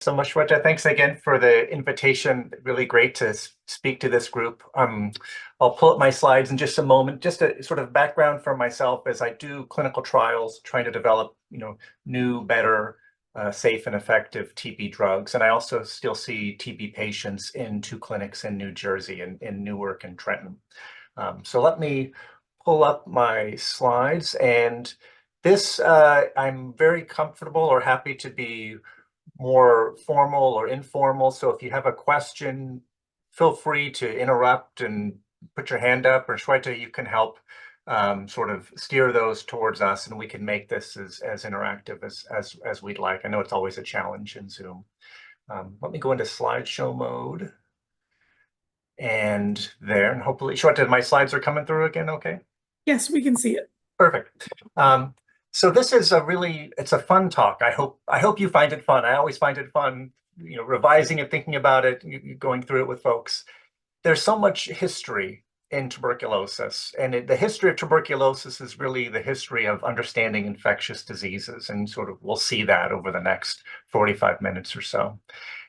So much, Shweta. Thanks again for the invitation. Really great to speak to this group. I'll pull up my slides in just a moment. Just a sort of background for myself as I do clinical trials, trying to develop, new, better, safe and effective TB drugs. And I also still see TB patients in two clinics in New Jersey, in Newark and Trenton. So let me pull up my slides. And this, I'm very comfortable or happy to be more formal or informal. So if you have a question, feel free to interrupt and put your hand up, or Shweta, you can help sort of steer those towards us, and we can make this as interactive as we'd like. I know it's always a challenge in Zoom. Let me go into slideshow mode. And there, and hopefully, Shweta, my slides are coming through again, okay? Yes, we can see it. Perfect. So this is it's a fun talk. I hope you find it fun. I always find it fun, revising and thinking about it, going through it with folks. There's so much history in tuberculosis, and the history of tuberculosis is really the history of understanding infectious diseases, and sort of we'll see that over the next 45 minutes or so.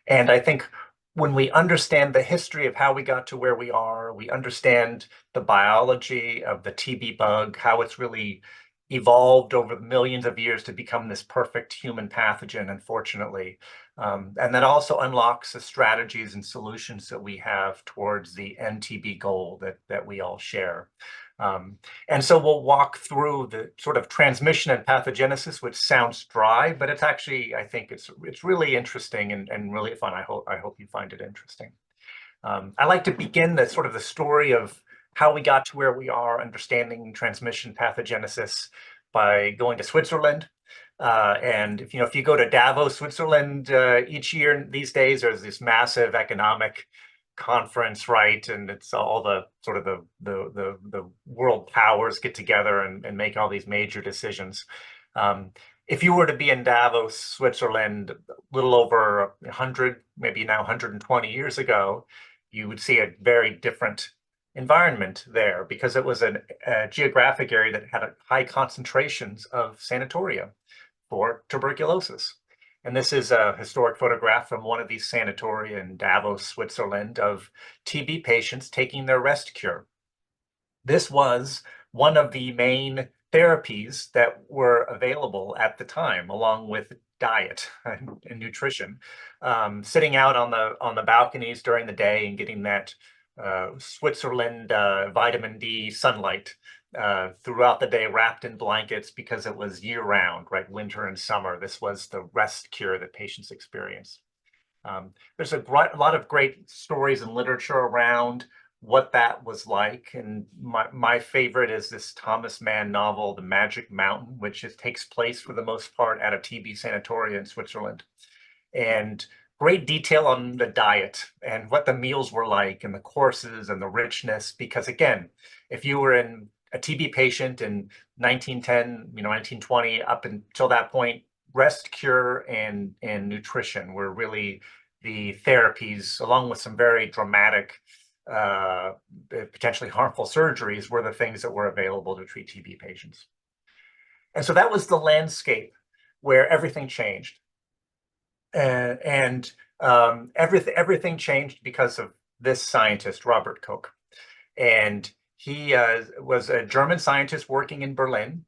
And I think when we understand the history of how we got to where we are, we understand the biology of the TB bug, how it's really evolved over millions of years to become this perfect human pathogen, unfortunately. And that also unlocks the strategies and solutions that we have towards the NTB goal that we all share. And so we'll walk through the sort of transmission and pathogenesis, which sounds dry, but it's actually, I think it's really interesting and really fun. I hope you find it interesting. I like to begin the sort of the story of how we got to where we are, understanding transmission pathogenesis, by going to Switzerland. And if you go to Davos, Switzerland, each year these days, there's this massive economic conference, right? And it's all the sort of the world powers get together and make all these major decisions. If you were to be in Davos, Switzerland, a little over 100, maybe now 120 years ago, you would see a very different environment there, because it was a geographic area that had high concentrations of sanatoria for tuberculosis. And this is a historic photograph from one of these sanatoria in Davos, Switzerland, of TB patients taking their rest cure. This was one of the main therapies that were available at the time, along with diet and nutrition. Sitting out on the balconies during the day and getting that Switzerland vitamin D sunlight throughout the day, wrapped in blankets, because it was year round, right? Winter and summer. This was the rest cure that patients experienced. There's a lot of great stories and literature around what that was like. And my favorite is this Thomas Mann novel, The Magic Mountain, which takes place for the most part at a TB sanatoria in Switzerland. And great detail on the diet and what the meals were like and the courses and the richness. Because again, if you were in a TB patient in 1910, 1920, up until that point, rest cure and nutrition were really the therapies, along with some very dramatic, potentially harmful surgeries, were the things that were available to treat TB patients. And so that was the landscape where everything changed. And everything changed because of this scientist, Robert Koch. And he was a German scientist working in Berlin.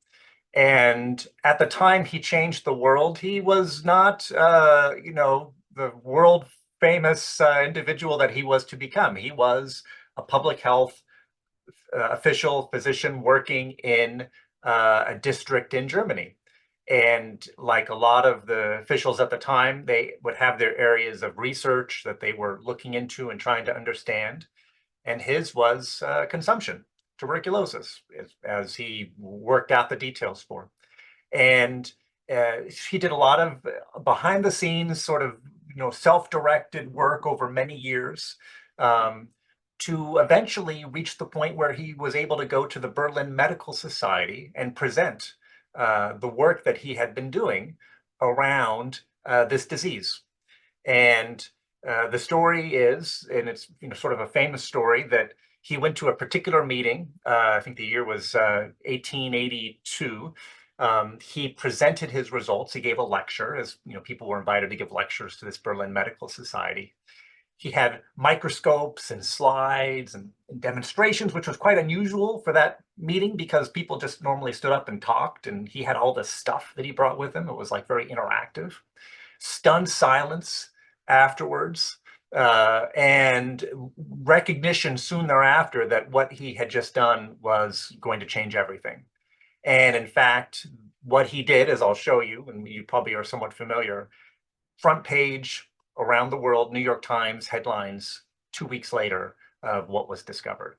And at the time he changed the world, he was not, the world famous individual that he was to become. He was a public health official, physician working in a district in Germany. And like a lot of the officials at the time, they would have their areas of research that they were looking into and trying to understand. And his was consumption, tuberculosis, as he worked out the details for. And he did a lot of behind the scenes sort of self-directed work over many years, to eventually reach the point where he was able to go to the Berlin Medical Society and present the work that he had been doing around this disease. And the story is, and it's sort of a famous story, that he went to a particular meeting. I think the year was 1882, He presented his results. He gave a lecture, as people were invited to give lectures to this Berlin Medical Society. He had microscopes and slides and demonstrations, which was quite unusual for that meeting because people just normally stood up and talked, and he had all this stuff that he brought with him. It was like very interactive. Stunned silence afterwards, and recognition soon thereafter that what he had just done was going to change everything. And in fact, what he did, as I'll show you, and you probably are somewhat familiar, front page around the world, New York Times headlines 2 weeks later of what was discovered.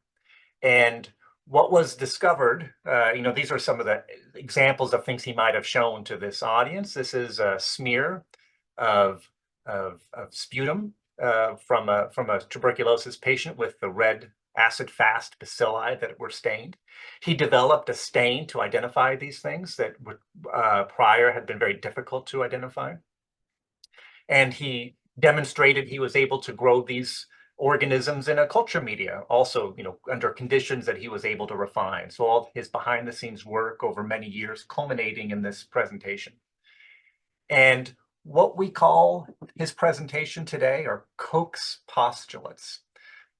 And what was discovered, these are some of the examples of things he might have shown to this audience. This is a smear of sputum from a tuberculosis patient with the red acid-fast bacilli that were stained. He developed a stain to identify these things that prior had been very difficult to identify. And he demonstrated he was able to grow these organisms in a culture media, also, under conditions that he was able to refine. So all his behind the scenes work over many years culminating in this presentation. And what we call his presentation today are Koch's postulates.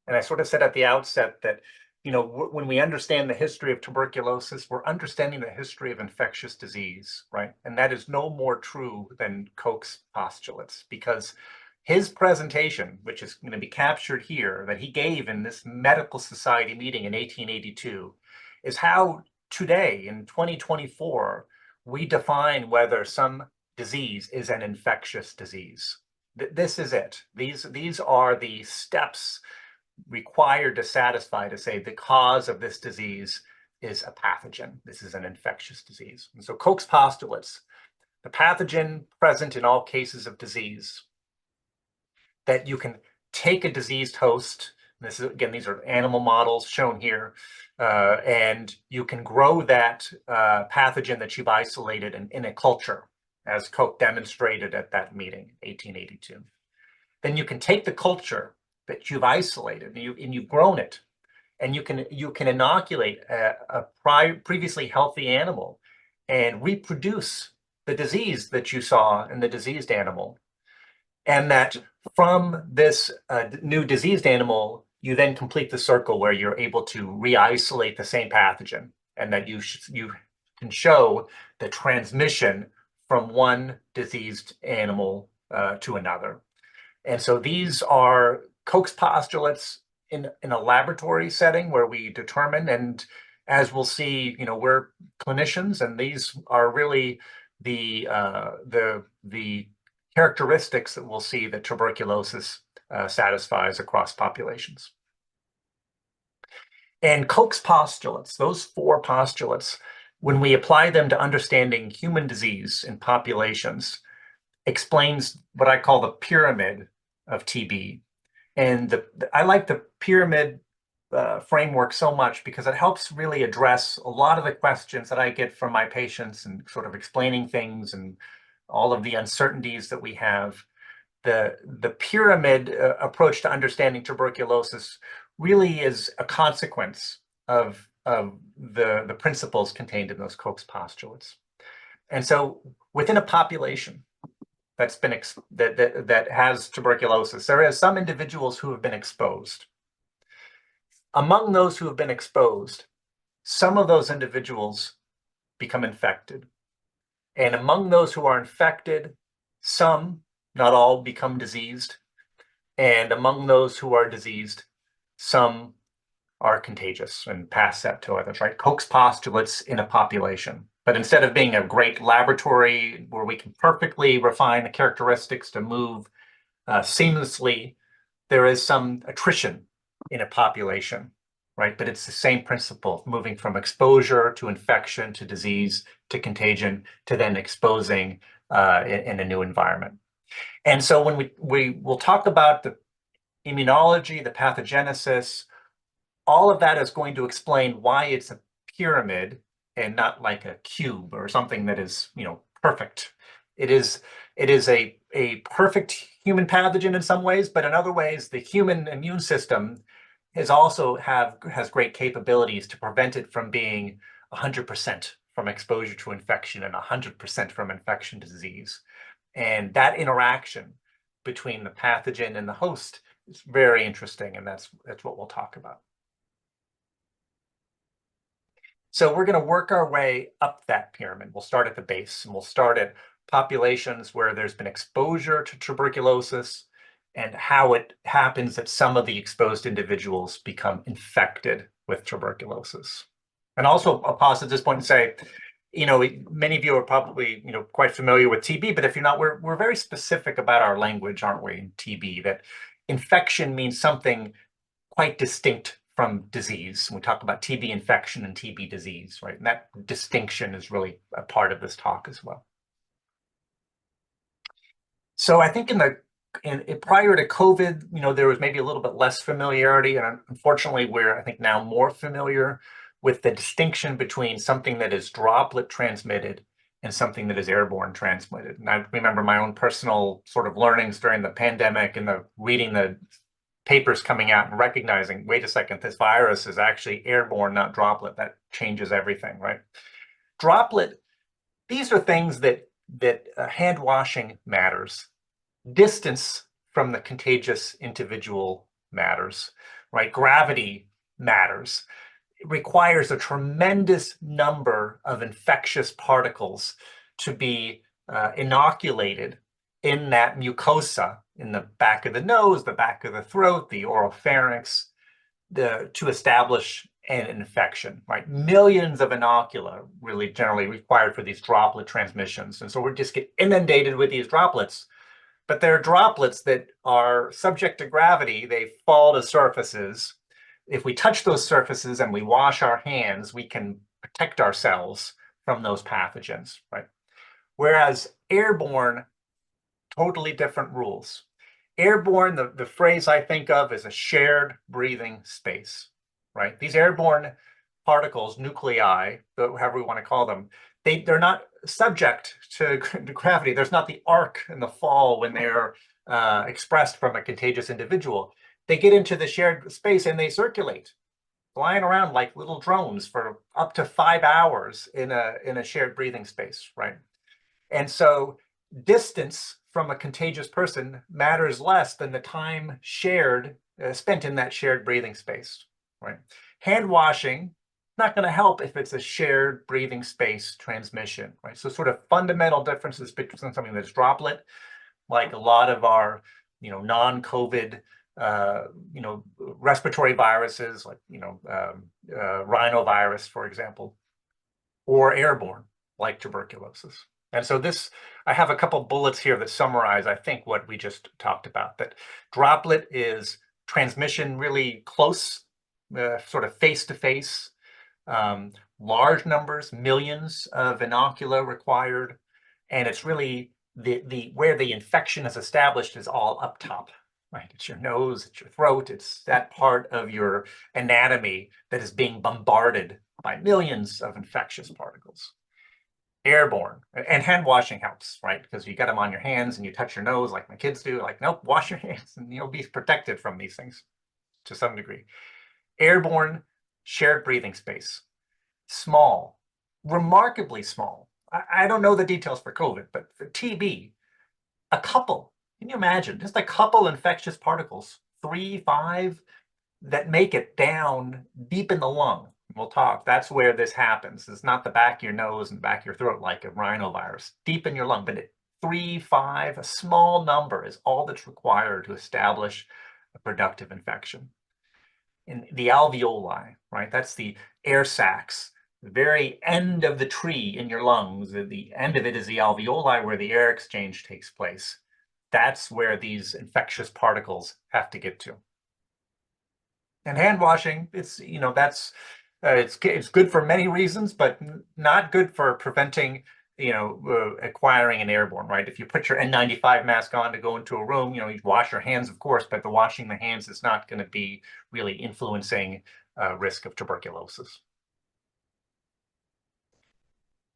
And I sort of said at the outset that, when we understand the history of tuberculosis, we're understanding the history of infectious disease, right? And that is no more true than Koch's postulates, because his presentation, which is going to be captured here, that he gave in this medical society meeting in 1882, is how today in 2024, we define whether some disease is an infectious disease. This is it. These are the steps required to satisfy to say the cause of this disease is a pathogen. This is an infectious disease. And so Koch's postulates, the pathogen present in all cases of disease, that you can take a diseased host. This is, again, these are animal models shown here, and you can grow that pathogen that you've isolated in a culture, as Koch demonstrated at that meeting, 1882. Then you can take the culture that you've isolated and you've grown it, and you can inoculate a previously healthy animal and reproduce the disease that you saw in the diseased animal. And that from this new diseased animal, you then complete the circle where you're able to re-isolate the same pathogen, and that you can show the transmission from one diseased animal to another. And so these are Koch's postulates in a laboratory setting where we determine, and as we'll see, we're clinicians, and these are really the characteristics that we'll see that tuberculosis satisfies across populations. And Koch's postulates, those 4 postulates, when we apply them to understanding human disease in populations, explains what I call the pyramid of TB. And I like the pyramid framework so much because it helps really address a lot of the questions that I get from my patients and sort of explaining things and all of the uncertainties that we have. The pyramid approach to understanding tuberculosis really is a consequence of the principles contained in those Koch's postulates. And so within a population that's been that has tuberculosis, there are some individuals who have been exposed. Among those who have been exposed, some of those individuals become infected. And among those who are infected, some, not all, become diseased. And among those who are diseased, some are contagious and pass that to others, right? Koch's postulates in a population. But instead of being a great laboratory where we can perfectly refine the characteristics to move seamlessly, there is some attrition in a population, right? But it's the same principle, moving from exposure to infection to disease to contagion to then exposing in a new environment. And so when we will talk about the immunology, the pathogenesis, all of that is going to explain why it's a pyramid and not like a cube or something that is, perfect. It is a perfect human pathogen in some ways, but in other ways, the human immune system has great capabilities to prevent it from being 100% from exposure to infection and 100% from infection to disease. And that interaction between the pathogen and the host is very interesting, and that's what we'll talk about. So we're going to work our way up that pyramid. We'll start at the base, and we'll start at populations where there's been exposure to tuberculosis and how it happens that some of the exposed individuals become infected with tuberculosis. And also, I'll pause at this point and say, many of you are probably, quite familiar with TB, but if you're not, we're very specific about our language, aren't we, in TB, that infection means something quite distinct from disease. We talk about TB infection and TB disease, right? And that distinction is really a part of this talk as well. So I think prior to COVID, there was maybe a little bit less familiarity, and unfortunately, we're, I think, now more familiar with the distinction between something that is droplet transmitted and something that is airborne transmitted. And I remember my own personal sort of learnings during the pandemic and reading the papers coming out and recognizing, wait a second, this virus is actually airborne, not droplet. That changes everything, right? Droplet, these are things that hand washing matters. Distance from the contagious individual matters, right? Gravity matters. It requires a tremendous number of infectious particles to be inoculated in that mucosa, in the back of the nose, the back of the throat, the oral pharynx, to establish an infection, right? Millions of inocula really generally required for these droplet transmissions. And so we just get inundated with these droplets, but they're droplets that are subject to gravity. They fall to surfaces. If we touch those surfaces and we wash our hands, we can protect ourselves from those pathogens, right? Whereas airborne, totally different rules. Airborne, the phrase I think of is a shared breathing space, right? These airborne particles, nuclei, however we want to call them, they're not subject to gravity. There's not the arc and the fall when they're expressed from a contagious individual. They get into the shared space and they circulate, flying around like little drones for up to 5 hours in a shared breathing space, right? And so distance from a contagious person matters less than the time spent in that shared breathing space, right? Hand washing, not going to help if it's a shared breathing space transmission, right? So sort of fundamental differences between something that's droplet, like a lot of our, non-COVID, respiratory viruses, like, rhinovirus, for example, or airborne, like tuberculosis. And so I have a couple bullets here that summarize, I think, what we just talked about, that droplet is transmission really close, sort of face-to-face, large numbers, millions of inocula required, and it's really where the infection is established is all up top, right? It's your nose, it's your throat, it's that part of your anatomy that is being bombarded by millions of infectious particles. Airborne, and hand washing helps, right? Because you get them on your hands and you touch your nose like my kids do, like, nope, wash your hands and you'll be protected from these things to some degree. Airborne, shared breathing space, small, remarkably small. I don't know the details for COVID, but for TB, a couple, can you imagine, just a couple infectious particles, 3, 5, that make it down deep in the lung. We'll talk. That's where this happens. It's not the back of your nose and back of your throat like a rhinovirus, deep in your lung. But 3, 5, a small number is all that's required to establish a productive infection. In the alveoli, right? That's the air sacs, the very end of the tree in your lungs. The end of it is the alveoli where the air exchange takes place. That's where these infectious particles have to get to. And hand washing, it's good for many reasons, but not good for preventing, acquiring an airborne, right? If you put your N95 mask on to go into a room, you wash your hands, of course, but the washing the hands is not going to be really influencing risk of tuberculosis.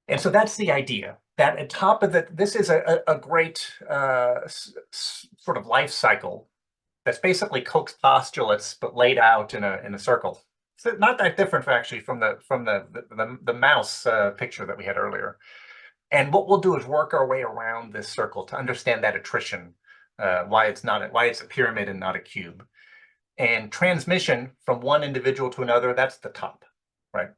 And so that's the idea, that at top of this is a great sort of life cycle that's basically Koch's postulates, but laid out in a circle. So not that different actually from the mouse picture that we had earlier. And what we'll do is work our way around this circle to understand that attrition, why it's a pyramid and not a cube. And transmission from one individual to another, that's the top, right?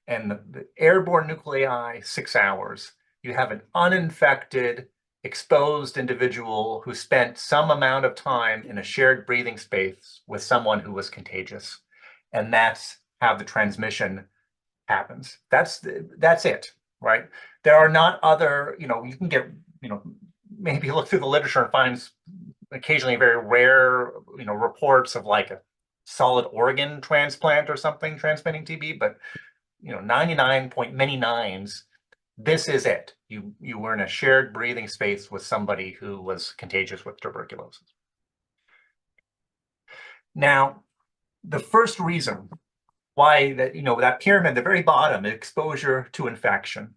And the airborne nuclei, 6 hours. You have an uninfected, exposed individual who spent some amount of time in a shared breathing space with someone who was contagious. And that's how the transmission happens. That's it, right? There are not other, you can get, maybe look through the literature and find occasionally very rare, reports of like a solid organ transplant or something transmitting TB, but 99 point many nines, this is it. You were in a shared breathing space with somebody who was contagious with tuberculosis. Now, the first reason why that pyramid, the very bottom, exposure to infection.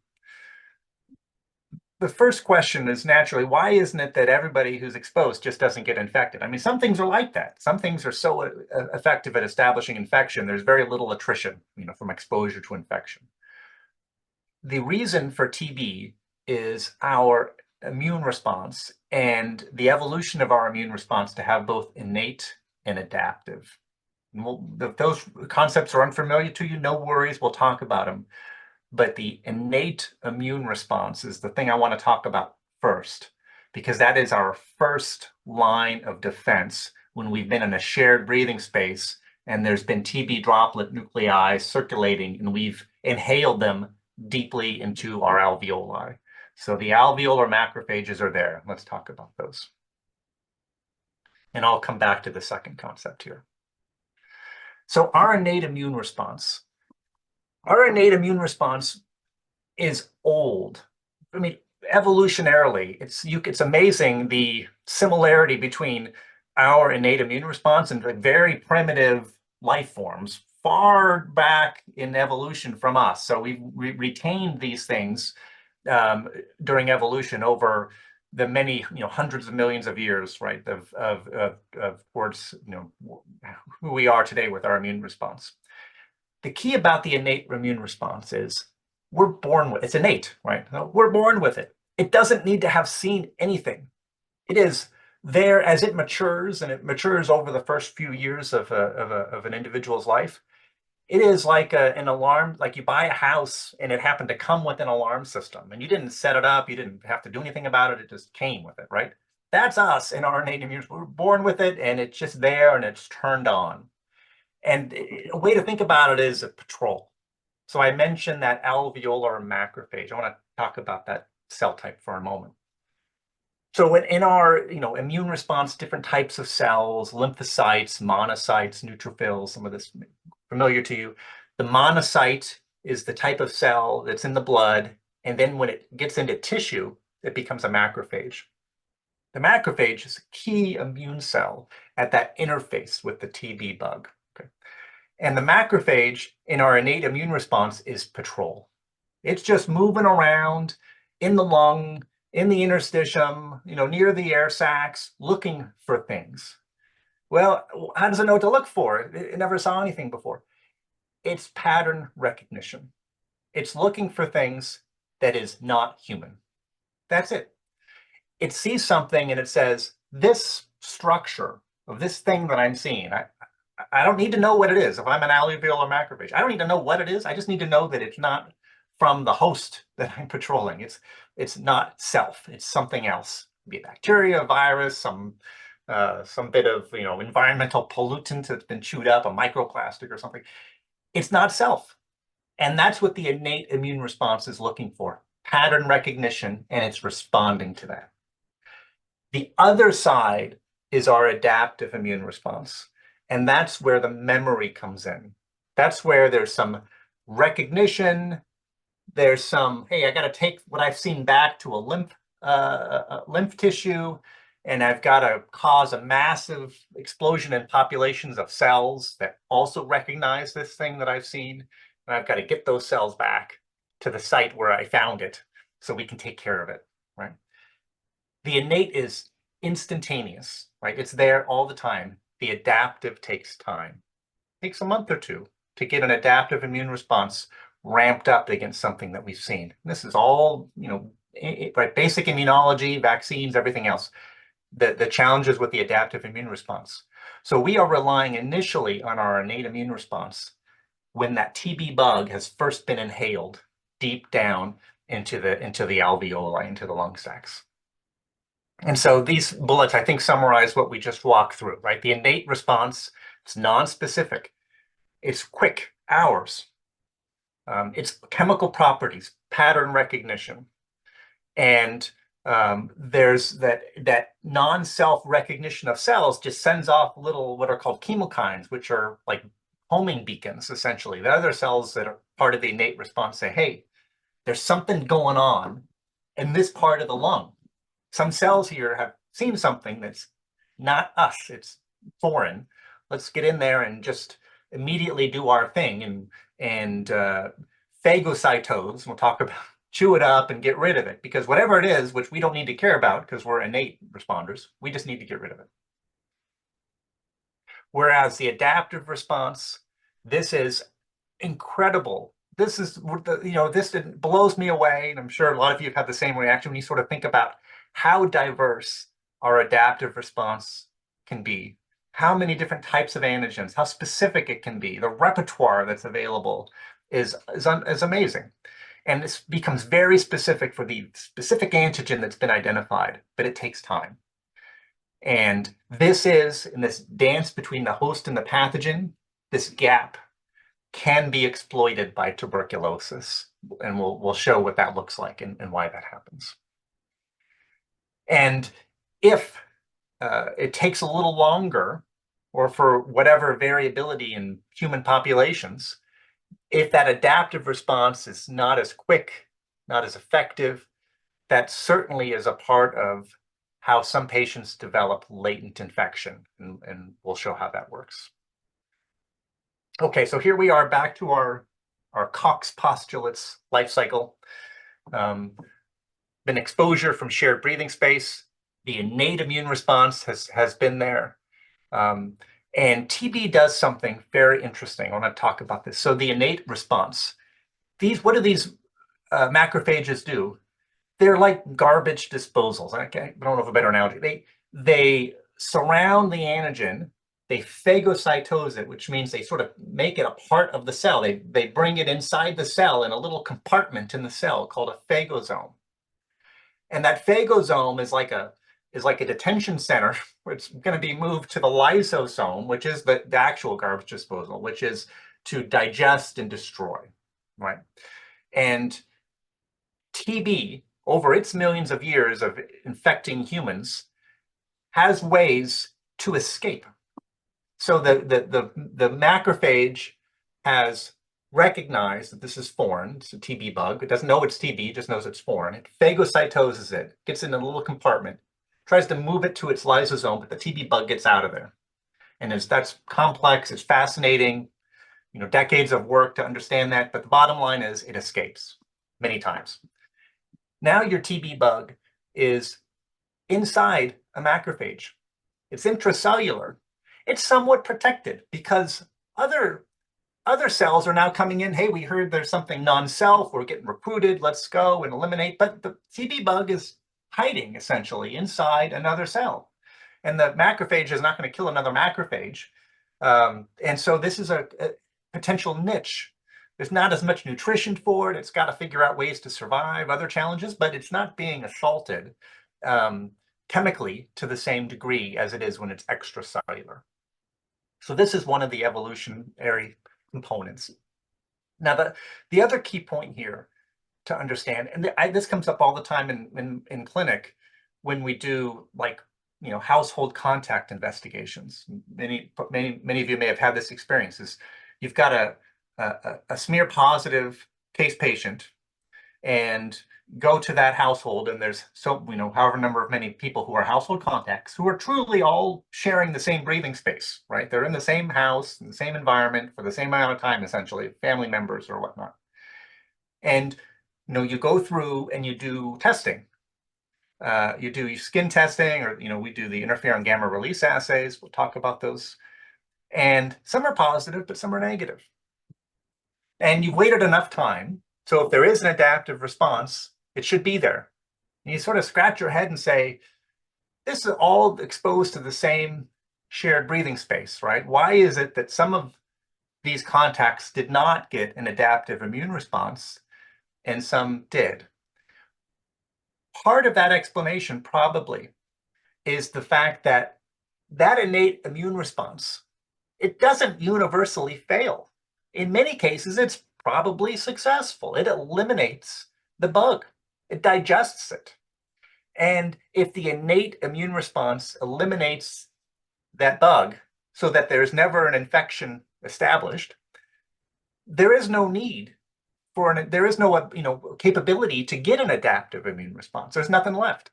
The first question is naturally, why isn't it that everybody who's exposed just doesn't get infected? I mean, some things are like that. Some things are so effective at establishing infection, there's very little attrition, from exposure to infection. The reason for TB is our immune response and the evolution of our immune response to have both innate and adaptive. And if those concepts are unfamiliar to you, no worries, we'll talk about them. But the innate immune response is the thing I want to talk about first, because that is our first line of defense when we've been in a shared breathing space and there's been TB droplet nuclei circulating and we've inhaled them deeply into our alveoli. So the alveolar macrophages are there. Let's talk about those. And I'll come back to the second concept here. So our innate immune response is old. I mean, evolutionarily, it's amazing the similarity between our innate immune response and the very primitive life forms far back in evolution from us. So we retained these things during evolution over the many, hundreds of millions of years, right, of towards, who we are today with our immune response. The key about the innate immune response is we're born with it's innate, right? We're born with it. It doesn't need to have seen anything. It is there as it matures, and it matures over the first few years of an individual's life. It is like an alarm, like you buy a house and it happened to come with an alarm system and you didn't set it up, you didn't have to do anything about it, it just came with it, right? That's us in our innate immune. We're born with it and it's just there and it's turned on. And a way to think about it is a patrol. So I mentioned that alveolar macrophage. I want to talk about that cell type for a moment. So in our immune response, different types of cells, lymphocytes, monocytes, neutrophils, some of this familiar to you. The monocyte is the type of cell that's in the blood, and then when it gets into tissue, it becomes a macrophage. The macrophage is a key immune cell at that interface with the TB bug. Okay. And the macrophage in our innate immune response is patrol. It's just moving around in the lung, in the interstitium, near the air sacs, looking for things. Well, how does it know what to look for? It never saw anything before. It's pattern recognition. It's looking for things that is not human. That's it. It sees something and it says, this structure of this thing that I'm seeing, I don't need to know what it is. If I'm an alveolar macrophage, I don't need to know what it is. I just need to know that it's not from the host that I'm patrolling. It's not self. It's something else. It could be a bacteria, a virus, some bit of environmental pollutant that's been chewed up, a microplastic or something. It's not self. And that's what the innate immune response is looking for, pattern recognition, and it's responding to that. The other side is our adaptive immune response. And that's where the memory comes in. That's where there's some recognition. There's some, hey, I got to take what I've seen back to a lymph tissue, and I've got to cause a massive explosion in populations of cells that also recognize this thing that I've seen. And I've got to get those cells back to the site where I found it so we can take care of it, right? The innate is instantaneous, right? It's there all the time. The adaptive takes time. It takes a month or two. to get an adaptive immune response ramped up against something that we've seen. And this is all, right, basic immunology, vaccines, everything else. The challenges with the adaptive immune response. So we are relying initially on our innate immune response when that TB bug has first been inhaled deep down into the alveoli, into the lung sacs. And so these bullets, I think, summarize what we just walked through, right? The innate response, it's non-specific. It's quick, hours. It's chemical properties, pattern recognition. And there's that non-self recognition of cells just sends off little, what are called chemokines, which are like homing beacons, essentially. The other cells that are part of the innate response say, hey, there's something going on in this part of the lung. Some cells here have seen something that's not us, it's foreign. Let's get in there and just immediately do our thing and phagocytose, we'll talk about, chew it up and get rid of it, because whatever it is, which we don't need to care about because we're innate responders, we just need to get rid of it. Whereas the adaptive response, this is incredible. This is, this blows me away. And I'm sure a lot of you have had the same reaction when you sort of think about how diverse our adaptive response can be, how many different types of antigens, how specific it can be. The repertoire that's available is amazing. And this becomes very specific for the specific antigen that's been identified, but it takes time. And this is, in this dance between the host and the pathogen, this gap can be exploited by tuberculosis. And we'll show what that looks like and why that happens. And if it takes a little longer, or for whatever variability in human populations, if that adaptive response is not as quick, not as effective, that certainly is a part of how some patients develop latent infection, and we'll show how that works. Okay, so here we are back to our Cox postulates life cycle. Been exposure from shared breathing space. The innate immune response has been there. And TB does something very interesting. I want to talk about this. So the innate response, what do these macrophages do? They're like garbage disposals. I don't know of a better analogy. They surround the antigen, they phagocytose it, which means they sort of make it a part of the cell. They bring it inside the cell in a little compartment in the cell called a phagosome. And that phagosome is like a detention center where it's going to be moved to the lysosome, which is the actual garbage disposal, which is to digest and destroy, right? And TB, over its millions of years of infecting humans, has ways to escape. So the macrophage has recognized that this is foreign. It's a TB bug. It doesn't know it's TB, it just knows it's foreign. It phagocytoses it, gets in a little compartment, tries to move it to its lysosome, but the TB bug gets out of there. And that's complex, it's fascinating, decades of work to understand that, but the bottom line is it escapes many times. Now your TB bug is inside a macrophage. It's intracellular. It's somewhat protected because other cells are now coming in. Hey, we heard there's something non-self. We're getting recruited. Let's go and eliminate. But the TB bug is hiding essentially inside another cell. And the macrophage is not going to kill another macrophage. And so this is a potential niche. There's not as much nutrition for it. It's got to figure out ways to survive, other challenges, but it's not being assaulted chemically to the same degree as it is when it's extracellular. So this is one of the evolutionary components. Now, the other key point here to understand, and this comes up all the time in clinic when we do household contact investigations. Many of you may have had this experience. Is you've got a smear positive case patient and go to that household, and there's however number of many people who are household contacts who are truly all sharing the same breathing space, right? They're in the same house, in the same environment for the same amount of time, essentially, family members or whatnot. And you go through and you do testing. You do skin testing, or we do the interferon gamma release assays. We'll talk about those. And some are positive, but some are negative. And you've waited enough time. So if there is an adaptive response, it should be there. And you sort of scratch your head and say, this is all exposed to the same shared breathing space, right? Why is it that some of these contacts did not get an adaptive immune response and some did? Part of that explanation probably is the fact that that innate immune response, it doesn't universally fail. In many cases, it's probably successful. It eliminates the bug. It digests it. And if the innate immune response eliminates that bug so that there's never an infection established, there is no need there is no capability to get an adaptive immune response. There's nothing left.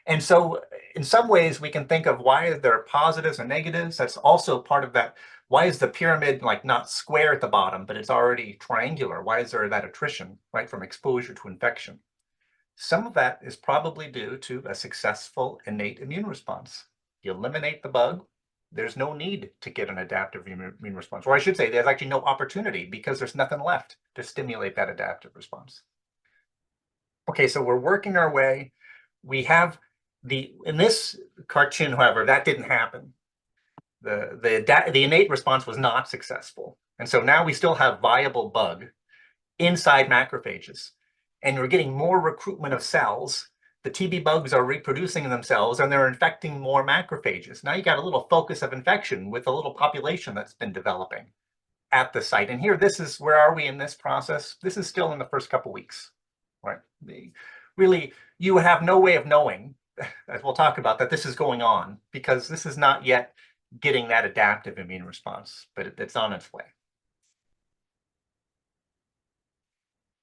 And so in some ways we can think of why there are positives and negatives. That's also part of that. Why is the pyramid like not square at the bottom, but it's already triangular? Why is there that attrition, right, from exposure to infection? Some of that is probably due to a successful innate immune response. You eliminate the bug, there's no need to get an adaptive immune response. Or I should say there's actually no opportunity because there's nothing left to stimulate that adaptive response. Okay, so we're working our way. We have in this cartoon, however, that didn't happen. The innate response was not successful. And so now we still have viable bug inside macrophages. And we're getting more recruitment of cells. The TB bugs are reproducing themselves and they're infecting more macrophages. Now you got a little focus of infection with a little population that's been developing at the site. And here, this is, where are we in this process? This is still in the first couple weeks, right? Really, you have no way of knowing, as we'll talk about, that this is going on because this is not yet getting that adaptive immune response, but it's on its way.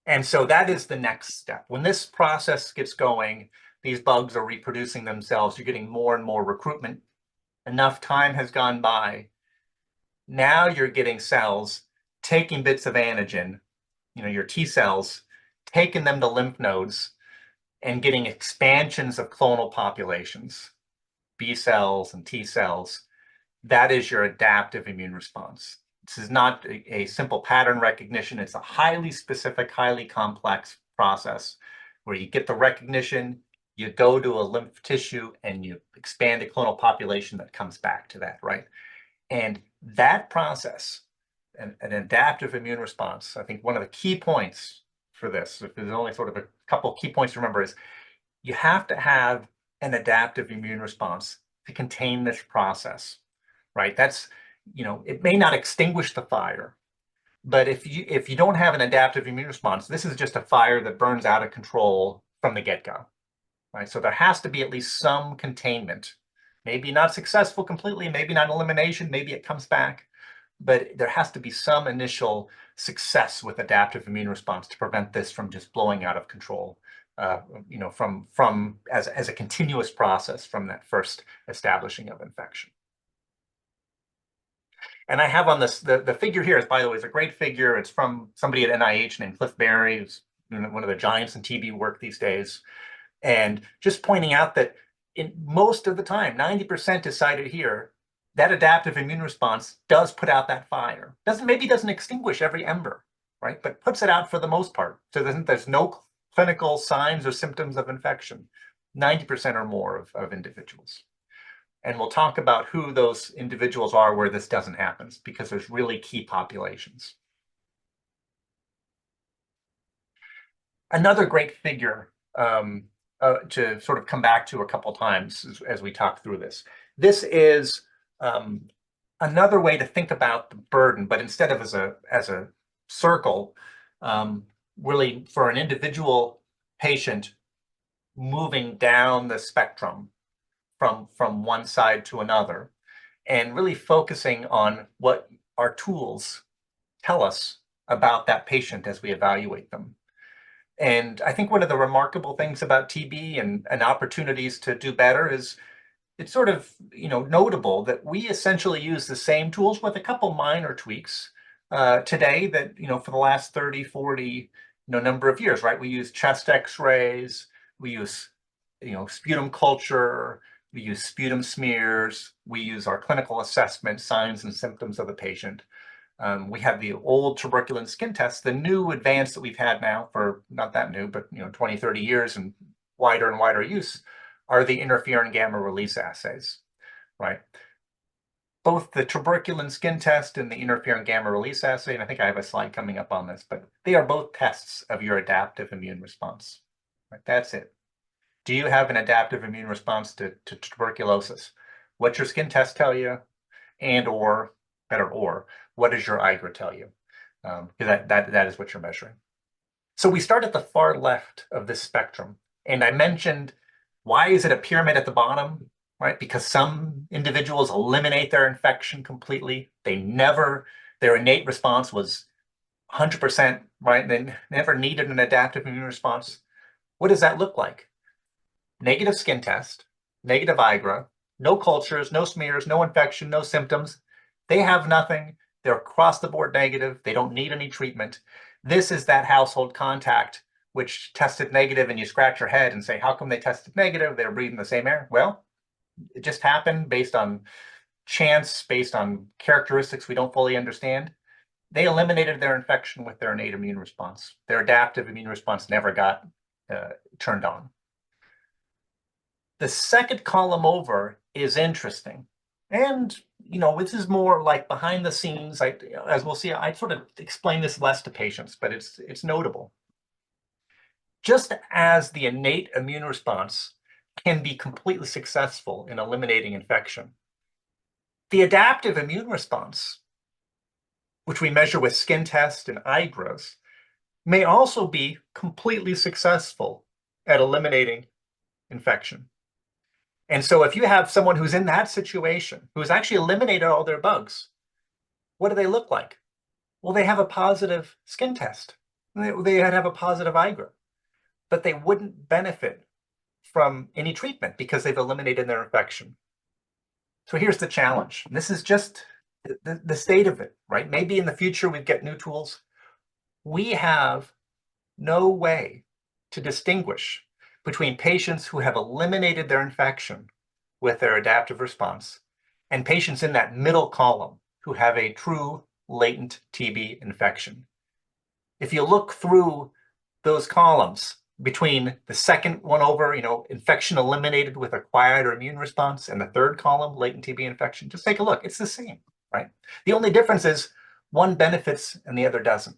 And so that is the next step. When this process gets going, these bugs are reproducing themselves. You're getting more and more recruitment. Enough time has gone by. Now you're getting cells taking bits of antigen, your T cells, taking them to lymph nodes and getting expansions of clonal populations, B cells and T cells. That is your adaptive immune response. This is not a simple pattern recognition. It's a highly specific, highly complex process where you get the recognition, you go to a lymph tissue, and you expand a clonal population that comes back to that, right? And that process, an adaptive immune response, I think one of the key points for this, if there's only sort of a couple key points to remember, is you have to have an adaptive immune response to contain this process, right? That's, it may not extinguish the fire, but if you don't have an adaptive immune response, this is just a fire that burns out of control from the get-go, right? So there has to be at least some containment. Maybe not successful completely, maybe not elimination, maybe it comes back, but there has to be some initial success with adaptive immune response to prevent this from just blowing out of control, from as a continuous process from that first establishing of infection. And I have on this, the figure here is, by the way, is a great figure. It's from somebody at NIH named Cliff Berry, who's one of the giants in TB work these days. And just pointing out that in most of the time, 90% is cited here, that adaptive immune response does put out that fire. Maybe doesn't extinguish every ember, right? But puts it out for the most part. So there's no clinical signs or symptoms of infection, 90% or more of individuals. And we'll talk about who those individuals are where this doesn't happen, because there's really key populations. Another great figure to sort of come back to a couple times as we talk through this. This is another way to think about the burden, but instead of as a circle, really for an individual patient moving down the spectrum from one side to another, and really focusing on what our tools tell us about that patient as we evaluate them. And I think one of the remarkable things about TB and opportunities to do better is it's sort of notable that we essentially use the same tools with a couple minor tweaks today that for the last 30, 40 number of years, right? We use chest x-rays, we use sputum culture, we use sputum smears, we use our clinical assessment, signs and symptoms of the patient. We have the old tuberculin skin test. The new advance that we've had now for not that new, but 20, 30 years and wider use are the interferon gamma release assays, right? Both the tuberculin skin test and the interferon gamma release assay, and I think I have a slide coming up on this, but they are both tests of your adaptive immune response. Right? That's it. Do you have an adaptive immune response to tuberculosis? What's your skin test tell you? And or, better, or what does your IGRA tell you? Because that is what you're measuring. So we start at the far left of this spectrum. And I mentioned, why is it a pyramid at the bottom? Right? Because some individuals eliminate their infection completely. Their innate response was 100%, right? They never needed an adaptive immune response. What does that look like? Negative skin test, negative IGRA, no cultures, no smears, no infection, no symptoms. They have nothing. They're across the board negative. They don't need any treatment. This is that household contact which tested negative, and you scratch your head and say, how come they tested negative? They're breathing the same air. Well, it just happened based on chance, based on characteristics we don't fully understand. They eliminated their infection with their innate immune response. Their adaptive immune response never got turned on. The second column over is interesting. And, this is more like behind the scenes. As we'll see, I sort of explain this less to patients, but it's notable. Just as the innate immune response can be completely successful in eliminating infection, the adaptive immune response, which we measure with skin tests and IGRAs, may also be completely successful at eliminating infection. And so if you have someone who's in that situation, who's actually eliminated all their bugs, what do they look like? Well, they have a positive skin test. They have a positive IGRA, but they wouldn't benefit from any treatment because they've eliminated their infection. So here's the challenge. And this is just the state of it, right? Maybe in the future we get new tools. We have no way to distinguish between patients who have eliminated their infection with their adaptive response and patients in that middle column who have a true latent TB infection. If you look through those columns between the second one over, infection eliminated with acquired or immune response, and the third column, latent TB infection, just take a look. It's the same, right? The only difference is one benefits and the other doesn't.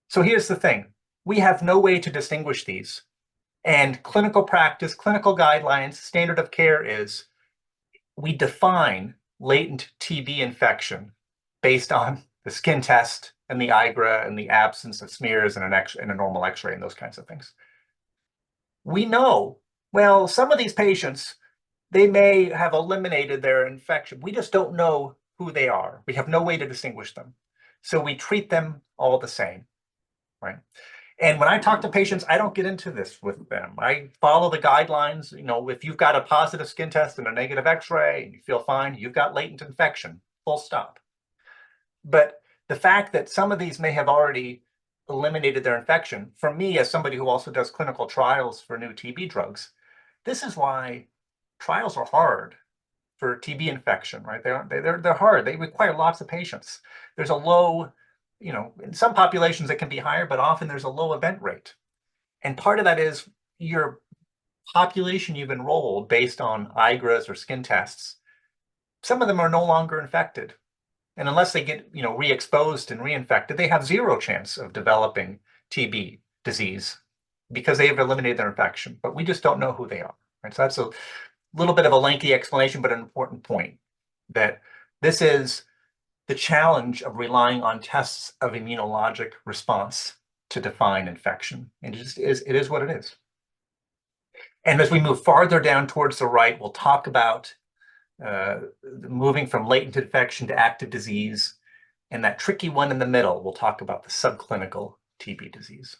So here's the thing. We have no way to distinguish these. And clinical practice, clinical guidelines, standard of care is we define latent TB infection based on the skin test and the IGRA and the absence of smears and a normal X-ray and those kinds of things. We know, well, some of these patients, they may have eliminated their infection. We just don't know who they are. We have no way to distinguish them. So we treat them all the same, right? And when I talk to patients, I don't get into this with them. I follow the guidelines. If you've got a positive skin test and a negative X-ray and you feel fine, you've got latent infection, full stop. But the fact that some of these may have already eliminated their infection, for me, as somebody who also does clinical trials for new TB drugs, this is why trials are hard for TB infection, right? They're hard. They require lots of patients. There's a low, in some populations it can be higher, but often there's a low event rate. And part of that is your population you've enrolled based on IGRAs or skin tests. Some of them are no longer infected. And unless they get, re-exposed and reinfected, they have zero chance of developing TB disease because they have eliminated their infection. But we just don't know who they are. Right? So that's a little bit of a lengthy explanation, but an important point that this is the challenge of relying on tests of immunologic response to define infection. And it is what it is. And as we move farther down towards the right, we'll talk about moving from latent infection to active disease. And that tricky one in the middle, we'll talk about the subclinical TB disease.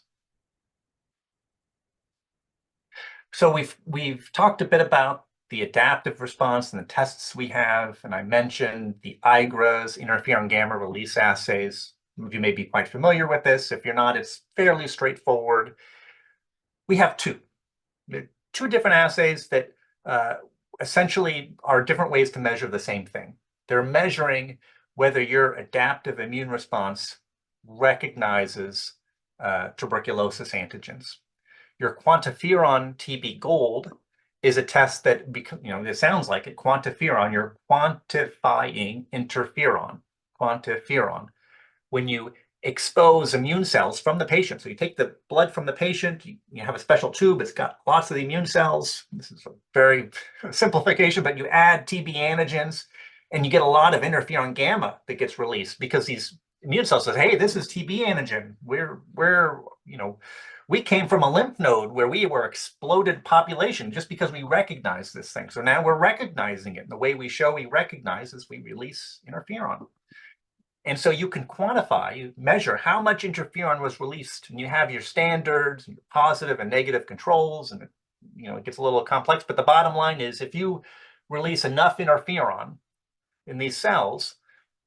So we've talked a bit about the adaptive response and the tests we have, and I mentioned the IGRAs, interferon gamma release assays. You may be quite familiar with this. If you're not, it's fairly straightforward. We have two different assays that essentially are different ways to measure the same thing. They're measuring whether your adaptive immune response recognizes tuberculosis antigens. Your quantiferon TB Gold is a test that, it sounds like it, quantiferon, you're quantifying quantiferon. When you expose immune cells from the patient, so you take the blood from the patient, you have a special tube, it's got lots of the immune cells. This is a very simplification, but you add TB antigens and you get a lot of interferon gamma that gets released because these immune cells says, hey, this is TB antigen. We came from a lymph node where we were exploded population just because we recognize this thing. So now we're recognizing it. And the way we show we recognize is we release interferon. And so you can quantify, you measure how much interferon was released, and you have your standards, your positive and negative controls, and it gets a little complex. But the bottom line is, if you release enough interferon in these cells,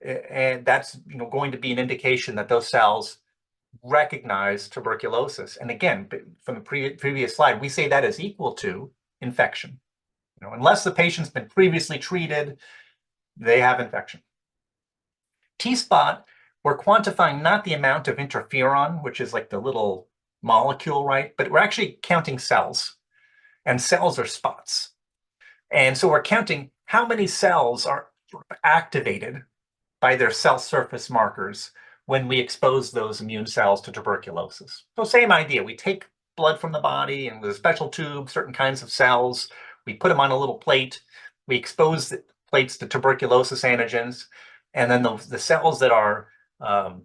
and that's going to be an indication that those cells recognize tuberculosis. And again, from the previous slide, we say that is equal to infection. Unless the patient's been previously treated, they have infection. T-spot, we're quantifying not the amount of interferon, which is like the little molecule, right? But we're actually counting cells, and cells are spots. And so we're counting how many cells are activated by their cell surface markers when we expose those immune cells to tuberculosis. So same idea, we take blood from the body and with a special tube, certain kinds of cells, we put them on a little plate, we expose the plates to tuberculosis antigens, and then the cells that are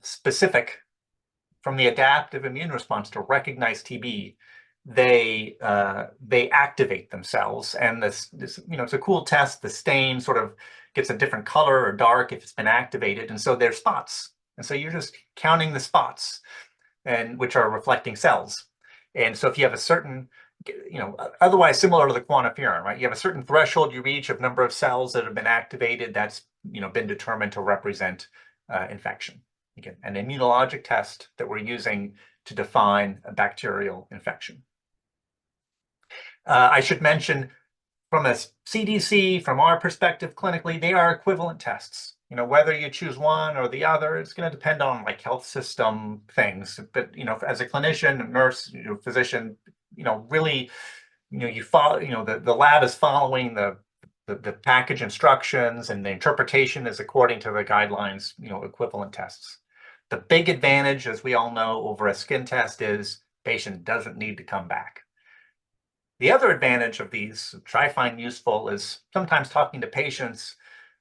specific from the adaptive immune response to recognize TB, they activate themselves. And this it's a cool test. The stain sort of gets a different color or dark if it's been activated, and so they're spots. And so you're just counting the spots, and which are reflecting cells. And so if you have a certain, otherwise similar to the quantiferon, right? You have a certain threshold you reach of number of cells that have been activated. That's been determined to represent infection. Again, an immunologic test that we're using to define a bacterial infection. I should mention, from a CDC, from our perspective clinically, they are equivalent tests. Whether you choose one or the other, it's going to depend on like health system things. But as a clinician, nurse, physician, really, you follow. The lab is following the package instructions, and the interpretation is according to the guidelines. Equivalent tests. The big advantage, as we all know, over a skin test is patient doesn't need to come back. The other advantage of these, which I find useful, is sometimes talking to patients.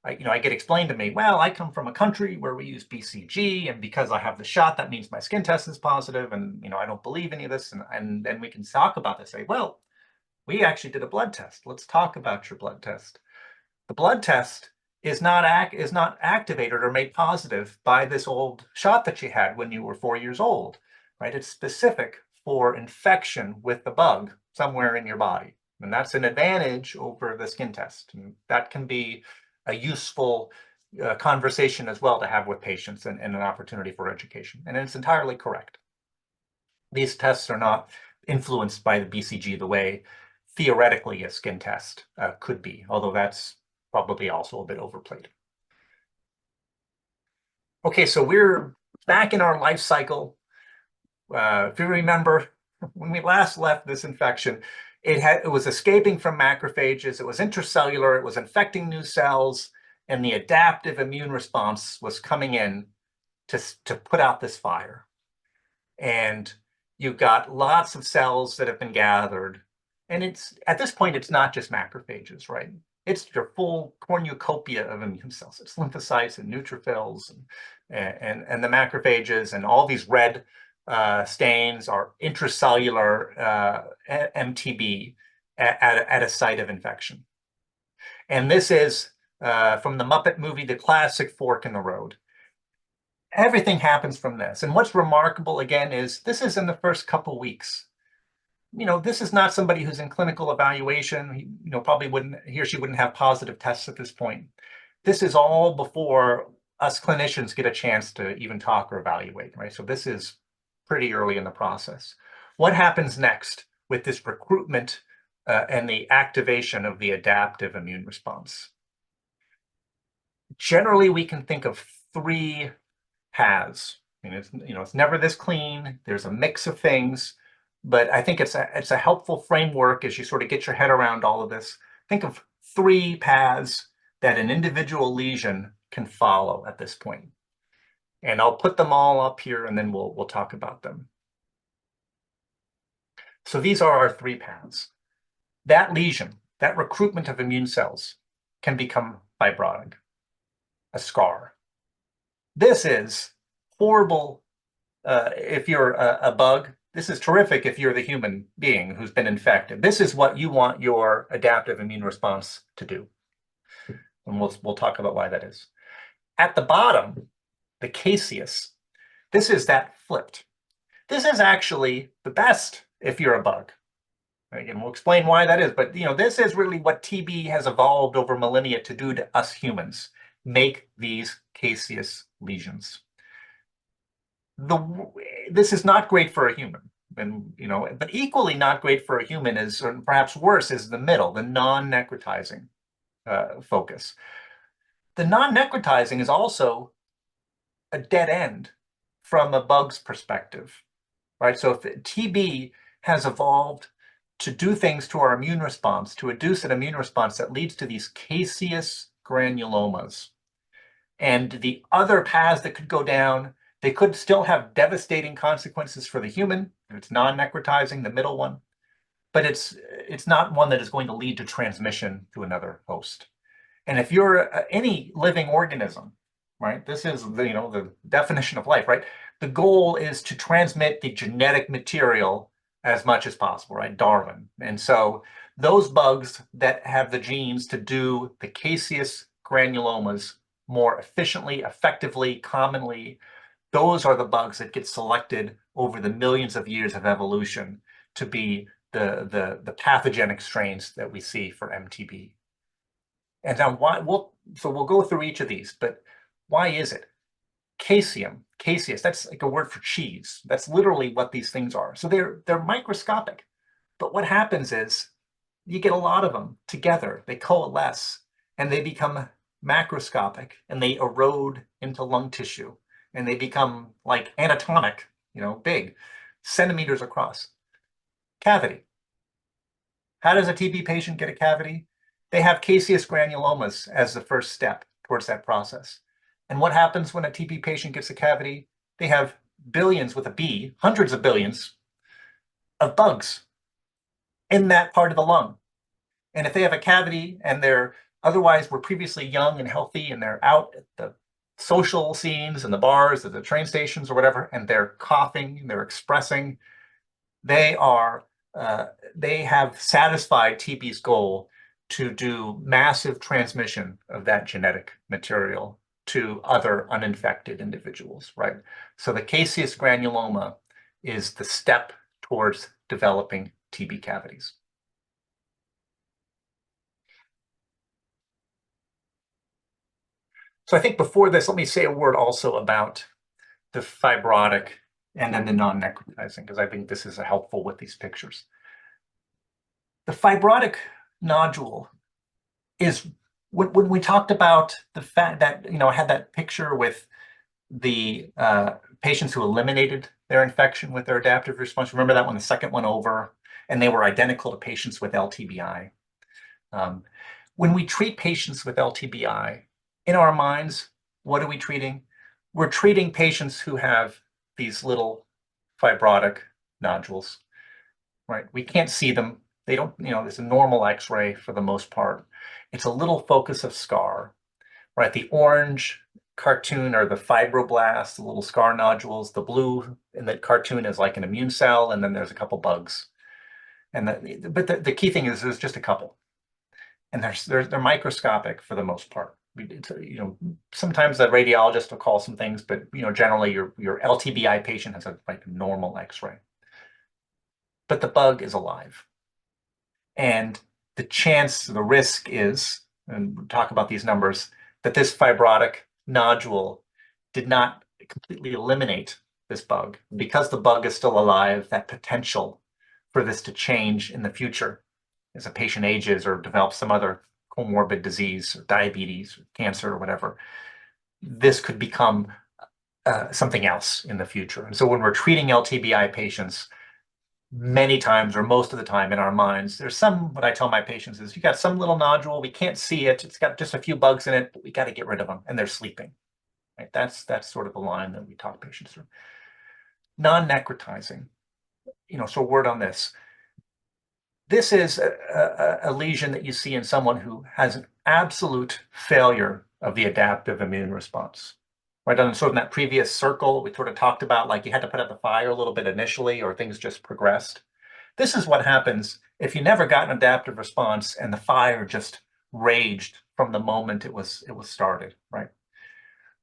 I get explained to me, well, I come from a country where we use BCG, and because I have the shot, that means my skin test is positive, and I don't believe any of this. And then we can talk about this. Say, well, we actually did a blood test. Let's talk about your blood test. The blood test is not activated or made positive by this old shot that you had when you were 4 years old, right? It's specific for infection with the bug somewhere in your body. And that's an advantage over the skin test. And that can be a useful conversation as well to have with patients, and an opportunity for education. And it's entirely correct. These tests are not influenced by the BCG the way theoretically a skin test could be, although that's probably also a bit overplayed. Okay, so we're back in our life cycle. If you remember, when we last left this infection, it was escaping from macrophages, it was intracellular, it was infecting new cells, and the adaptive immune response was coming in to put out this fire. And you've got lots of cells that have been gathered. And at this point, it's not just macrophages, right? It's your full cornucopia of immune cells. It's lymphocytes and neutrophils and the macrophages, and all these red stains are intracellular MTB at a site of infection. And this is from the Muppet movie, the classic fork in the road. Everything happens from this. And what's remarkable, again, is this is in the first couple weeks. This is not somebody who's in clinical evaluation. Probably he or she wouldn't have positive tests at this point. This is all before us clinicians get a chance to even talk or evaluate, right? So this is pretty early in the process. What happens next with this recruitment and the activation of the adaptive immune response? generally we can think of three paths. I mean, it's never this clean. There's a mix of things, but I think it's a helpful framework as you sort of get your head around all of this. Think of three paths that an individual lesion can follow at this point. And I'll put them all up here and then we'll talk about them. So these are our three paths. That lesion, that recruitment of immune cells, can become fibrotic, a scar. This is horrible if you're a bug. This is terrific if you're the human being who's been infected. This is what you want your adaptive immune response to do. And we'll talk about why that is. At the bottom, the caseous, this is that flipped. This is actually the best if you're a bug. Again, we'll explain why that is, but this is really what TB has evolved over millennia to do to us humans, make these caseous lesions. This is not great for a human, and but equally not great for a human is, or perhaps worse, is the middle, the non-necrotizing focus. The non-necrotizing is also a dead end from a bug's perspective, right? So if TB has evolved to do things to our immune response, to induce an immune response that leads to these caseous granulomas. And the other paths that could go down, they could still have devastating consequences for the human, if it's non-necrotizing, the middle one, but it's not one that is going to lead to transmission to another host. And if you're any living organism, right, this is the definition of life, right? The goal is to transmit the genetic material as much as possible, right? Darwin. And so those bugs that have the genes to do the caseous granulomas more efficiently, effectively, commonly, those are the bugs that get selected over the millions of years of evolution to be the pathogenic strains that we see for MTB. And now we'll go through each of these, but why is it? Caseous, that's like a word for cheese. That's literally what these things are. So they're microscopic. But what happens is you get a lot of them together. They coalesce and they become macroscopic and they erode into lung tissue and they become like anatomic, big, centimeters across. Cavity. How does a TB patient get a cavity? They have caseous granulomas as the first step towards that process. And what happens when a TB patient gets a cavity? They have billions with a B, hundreds of billions of bugs in that part of the lung. And if they have a cavity and they're otherwise were previously young and healthy and they're out at the social scenes and the bars at the train stations or whatever, and they're coughing, they're expressing, they have satisfied TB's goal to do massive transmission of that genetic material to other uninfected individuals, right? So the caseous granuloma is the step towards developing TB cavities. So I think before this, let me say a word also about the fibrotic and then the non-necrotizing, because I think this is helpful with these pictures. The fibrotic nodule is when we talked about the fact that, I had that picture with the patients who eliminated their infection with their adaptive response. Remember that one, the second one over, and they were identical to patients with LTBI. When we treat patients with LTBI, in our minds, what are we treating? We're treating patients who have these little fibrotic nodules, right? We can't see them. They don't, it's a normal X-ray for the most part. It's a little focus of scar, right? The orange cartoon are the fibroblasts, the little scar nodules. The blue in the cartoon is like an immune cell, and then there's a couple bugs. But the key thing is there's just a couple, and they're microscopic for the most part. Sometimes the radiologist will call some things, but generally your LTBI patient has a normal X-ray. But the bug is alive. And the risk is, and we'll talk about these numbers, that this fibrotic nodule did not completely eliminate this bug. Because the bug is still alive, that potential for this to change in the future as a patient ages or develops some other comorbid disease, diabetes, cancer, or whatever, this could become something else in the future. And so when we're treating LTBI patients, many times or most of the time in our minds, there's what I tell my patients is, you got some little nodule, we can't see it, it's got just a few bugs in it, but we got to get rid of them, and they're sleeping. Right? That's sort of the line that we talk patients through. Non-necrotizing, so a word on this. This is a lesion that you see in someone who has an absolute failure of the adaptive immune response. Right, on sort of that previous circle, we sort of talked about like you had to put out the fire a little bit initially or things just progressed. This is what happens if you never got an adaptive response and the fire just raged from the moment it was started, right?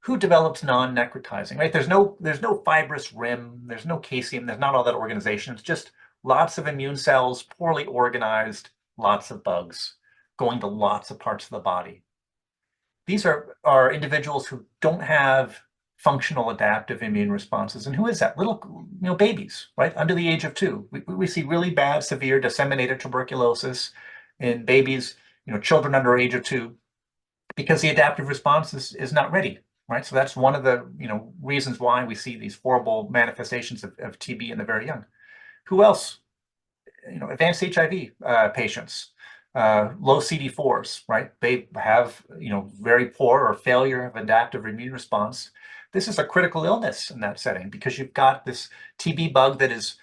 Who develops non-necrotizing, right? There's no fibrous rim, there's no caseum, there's not all that organization. It's just lots of immune cells, poorly organized, lots of bugs going to lots of parts of the body. These are individuals who don't have functional adaptive immune responses. And who is that? Little, babies, right? Under the age of 2. We see really bad, severe disseminated tuberculosis in babies, children under age of 2, because the adaptive response is not ready, right? So that's one of the, reasons why we see these horrible manifestations of TB in the very young. Who else? Advanced HIV patients, low CD4s, right? They have, very poor or failure of adaptive immune response. This is a critical illness in that setting because you've got this TB bug that is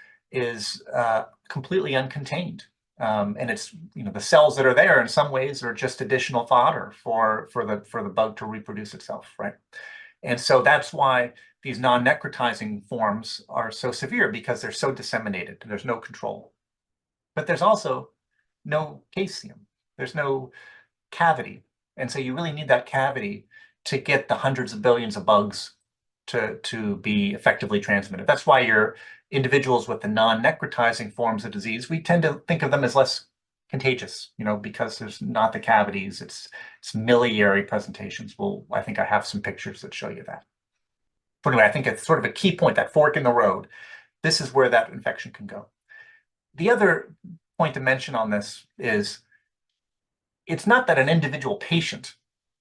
completely uncontained. And it's, the cells that are there in some ways are just additional fodder for the bug to reproduce itself, right? And so that's why these non-necrotizing forms are so severe, because they're so disseminated and there's no control. But there's also no caseum. There's no cavity. And so you really need that cavity to get the hundreds of billions of bugs to be effectively transmitted. That's why your individuals with the non-necrotizing forms of disease, we tend to think of them as less contagious, because there's not the cavities, it's miliary presentations. Well, I think I have some pictures that show you that. But anyway, I think it's sort of a key point, that fork in the road. This is where that infection can go. The other point to mention on this is it's not that an individual patient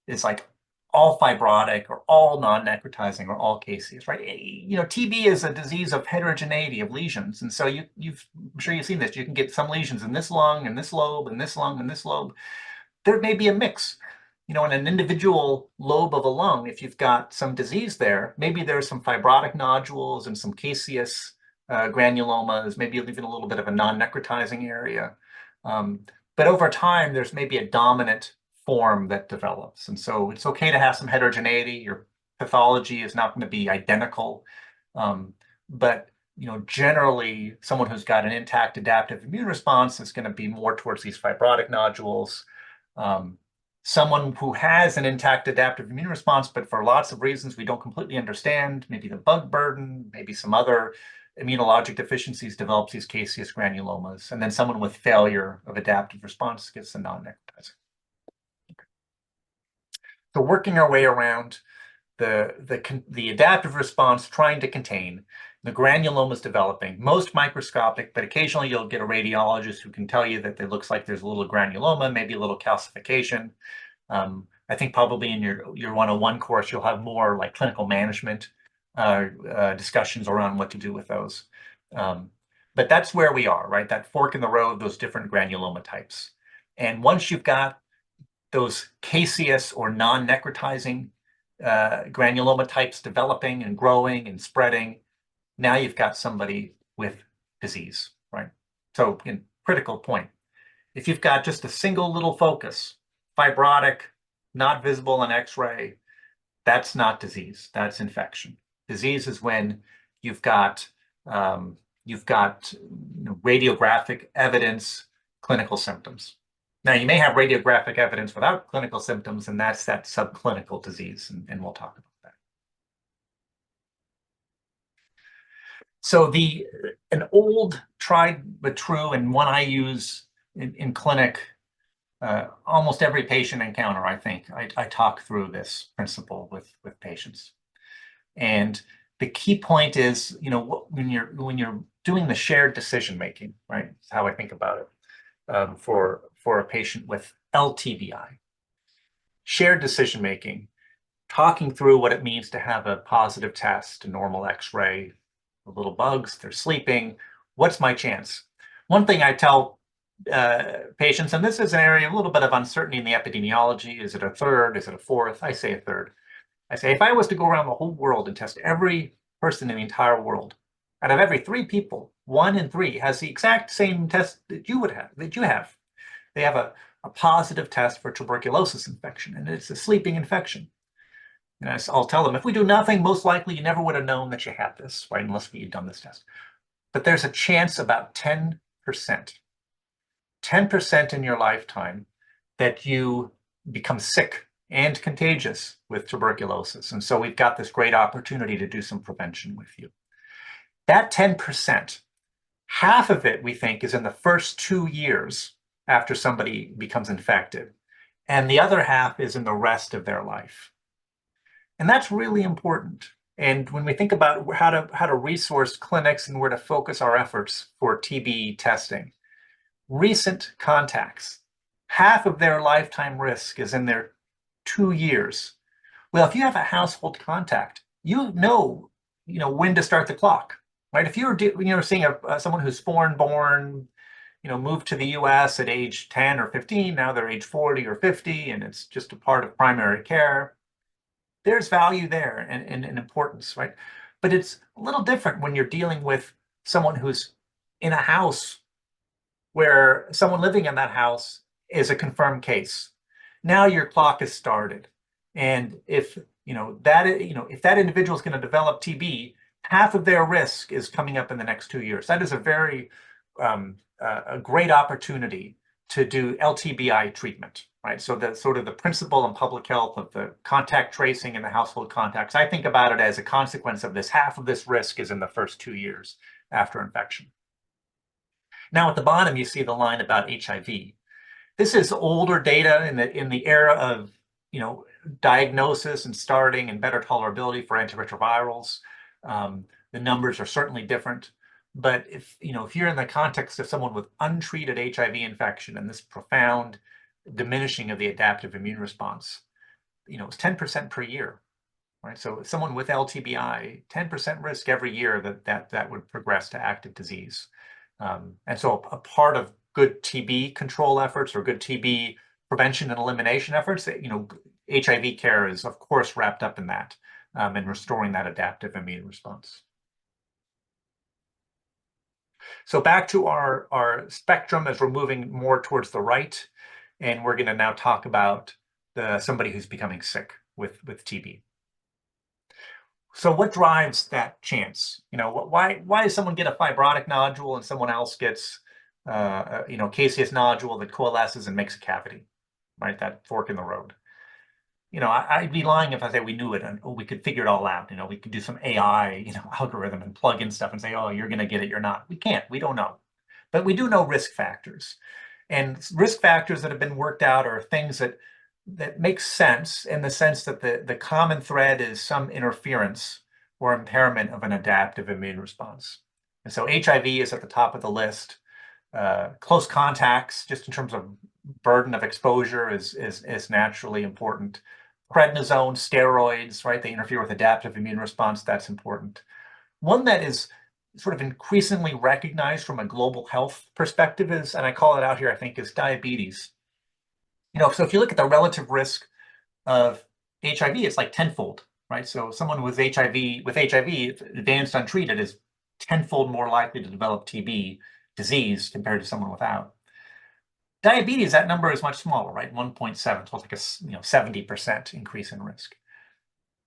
is like all fibrotic or all non-necrotizing or all caseous, right? TB is a disease of heterogeneity of lesions. And so I'm sure you've seen this. You can get some lesions in this lung and this lobe and this lung and this lobe. There may be a mix. In an individual lobe of a lung, if you've got some disease there, maybe there's some fibrotic nodules and some caseous granulomas, maybe even a little bit of a non-necrotizing area. But over time, there's maybe a dominant form that develops. And so it's okay to have some heterogeneity. Your pathology is not going to be identical. But generally, someone who's got an intact adaptive immune response is going to be more towards these fibrotic nodules. Someone who has an intact adaptive immune response, but for lots of reasons we don't completely understand, maybe the bug burden, maybe some other immunologic deficiencies, develops these caseous granulomas. And then someone with failure of adaptive response gets the non-necrotizing. Okay. So working our way around the adaptive response, trying to contain, the granulomas developing, most microscopic, but occasionally you'll get a radiologist who can tell you that it looks like there's a little granuloma, maybe a little calcification. I think probably in your 101 course, you'll have more like clinical management discussions around what to do with those. But that's where we are, right? That fork in the road, those different granuloma types. And once you've got those caseous or non-necrotizing granuloma types developing and growing and spreading, now you've got somebody with disease, right? So, critical point. If you've got just a single little focus, fibrotic, not visible on X-ray, that's not disease, that's infection. Disease is when you've got radiographic evidence, clinical symptoms. Now, you may have radiographic evidence without clinical symptoms, and that's that subclinical disease, and we'll talk about that. So an old, tried but true, and one I use in clinic almost every patient encounter, I think, I talk through this principle with patients. And the key point is, when you're doing the shared decision making, right? That's how I think about it. for a patient with LTBI. Shared decision making, talking through what it means to have a positive test, a normal X-ray, the little bugs, they're sleeping. What's my chance? One thing I tell patients, and this is an area of a little bit of uncertainty in the epidemiology. Is it a third? Is it a fourth? I say a third. I say, if I was to go around the whole world and test every person in the entire world, out of every 3 people, 1 in 3 has the exact same test that you have. They have a positive test for tuberculosis infection, and it's a sleeping infection. And I'll tell them, if we do nothing, most likely you never would have known that you had this, right? Unless we had done this test. But there's a chance about 10%, 10% in your lifetime that you become sick and contagious with tuberculosis. And so we've got this great opportunity to do some prevention with you. That 10%, half of it, we think, is in the first 2 years after somebody becomes infected. And the other half is in the rest of their life. And that's really important. And when we think about how to resource clinics and where to focus our efforts for TB testing, recent contacts, half of their lifetime risk is in their 2 years. Well, if you have a household contact, you know when to start the clock, right? If you're seeing someone who's foreign born, moved to the US at age 10 or 15, now they're age 40 or 50, and it's just a part of primary care, there's value there and importance, right? But it's a little different when you're dealing with someone who's in a house where someone living in that house is a confirmed case. Now your clock is started. And if that individual is going to develop TB, half of their risk is coming up in the next 2 years. That is a very a great opportunity to do LTBI treatment, right? So the sort of the principle in public health of the contact tracing and the household contacts, I think about it as a consequence of this. Half of this risk is in the first 2 years after infection. Now at the bottom, you see the line about HIV. This is older data in the era of diagnosis and starting and better tolerability for antiretrovirals. The numbers are certainly different. But if you're in the context of someone with untreated HIV infection and this profound diminishing of the adaptive immune response, it's 10% per year, right? So someone with LTBI, 10% risk every year that would progress to active disease. And so a part of good TB control efforts or good TB prevention and elimination efforts, HIV care is of course wrapped up in that and restoring that adaptive immune response. So back to our spectrum as we're moving more towards the right, and we're going to now talk about somebody who's becoming sick with TB. So what drives that chance? Why does someone get a fibrotic nodule and someone else gets caseous nodule that coalesces and makes a cavity, right? That fork in the road. I'd be lying if I say we knew it and we could figure it all out. We could do some AI, algorithm and plug in stuff and say, oh, you're going to get it, you're not. We can't. We don't know. But we do know risk factors. And risk factors that have been worked out are things that make sense in the sense that the common thread is some interference or impairment of an adaptive immune response. And so HIV is at the top of the list. Close contacts, just in terms of burden of exposure, is naturally important. Prednisone, steroids, right? They interfere with adaptive immune response. That's important. One that is sort of increasingly recognized from a global health perspective is, and I call it out here, I think, is diabetes. So if you look at the relative risk of HIV, it's like tenfold, right? So someone with HIV, advanced untreated, is tenfold more likely to develop TB disease compared to someone without. Diabetes, that number is much smaller, right? 1.7, so it's like a 70% increase in risk.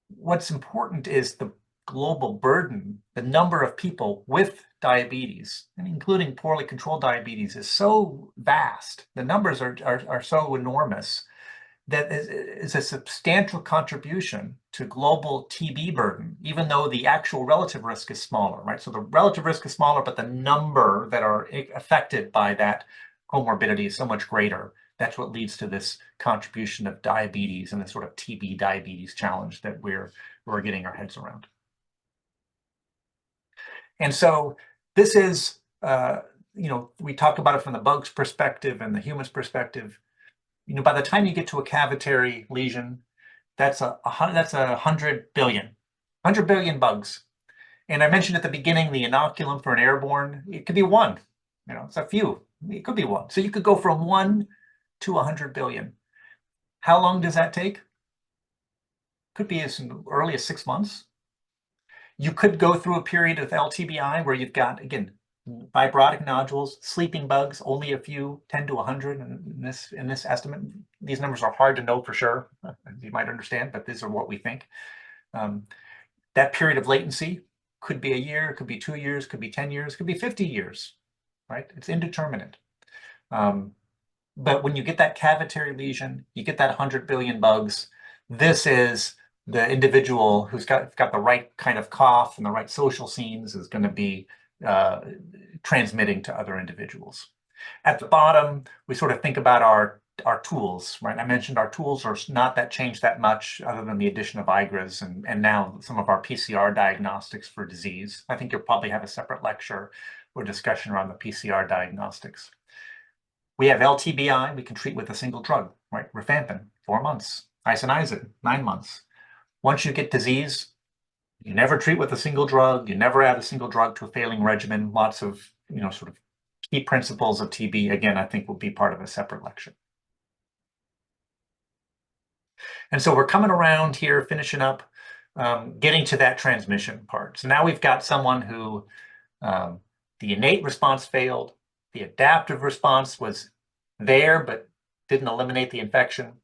What's important is the global burden. The number of people with diabetes, and including poorly controlled diabetes, is so vast. The numbers are so enormous that is a substantial contribution to global TB burden, even though the actual relative risk is smaller, right? So the relative risk is smaller, but the number that are affected by that comorbidity is so much greater. That's what leads to this contribution of diabetes and the sort of TB diabetes challenge that we're getting our heads around. And so this is we talk about it from the bug's perspective and the human's perspective. By the time you get to a cavitary lesion, that's a 100 billion bugs. And I mentioned at the beginning the inoculum for an airborne. It could be one. It's a few. It could be one. So you could go from 1 to 100 billion. How long does that take? Could be as early as 6 months. You could go through a period of LTBI where you've got, again, fibrotic nodules, sleeping bugs, only a few, 10 to 100 in this estimate. These numbers are hard to know for sure, as you might understand, but these are what we think. That period of latency could be a year, could be 2 years, could be 10 years, could be 50 years, right? It's indeterminate. But when you get that cavitary lesion, you get that 100 billion bugs. This is the individual who's got the right kind of cough and the right social scenes is going to be transmitting to other individuals. At the bottom, we sort of think about our tools, right? I mentioned our tools are not that changed that much other than the addition of IGRAs and now some of our PCR diagnostics for disease. I think you'll probably have a separate lecture or discussion around the PCR diagnostics. We have LTBI, we can treat with a single drug, right? Rifampin, 4 months. Isoniazid, 9 months. Once you get disease, you never treat with a single drug. You never add a single drug to a failing regimen. Lots of, sort of key principles of TB, again, I think will be part of a separate lecture. And so we're coming around here, finishing up, getting to that transmission part. So now we've got someone who the innate response failed. The adaptive response was there, but didn't eliminate the infection.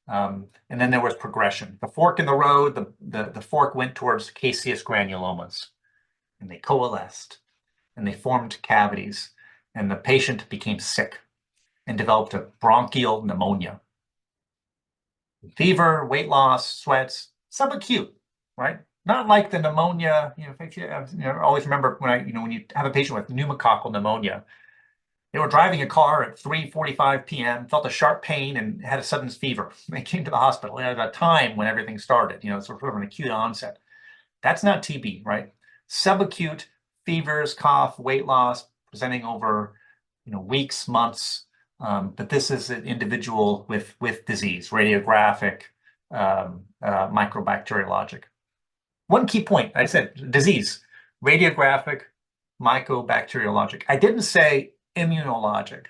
And then there was progression. The fork in the road, the fork went towards caseous granulomas, and they coalesced, and they formed cavities, and the patient became sick and developed a bronchial pneumonia. Fever, weight loss, sweats, subacute, right? Not like the pneumonia, always remember when you have a patient with pneumococcal pneumonia, they were driving a car at 3:45 p.m., felt a sharp pain, and had a sudden fever. They came to the hospital at a time when everything started, sort of an acute onset. That's not TB, right? Subacute fevers, cough, weight loss, presenting over, weeks, months. But this is an individual with disease, radiographic, microbacteriologic. One key point, I said disease, radiographic, mycobacteriologic. I didn't say immunologic,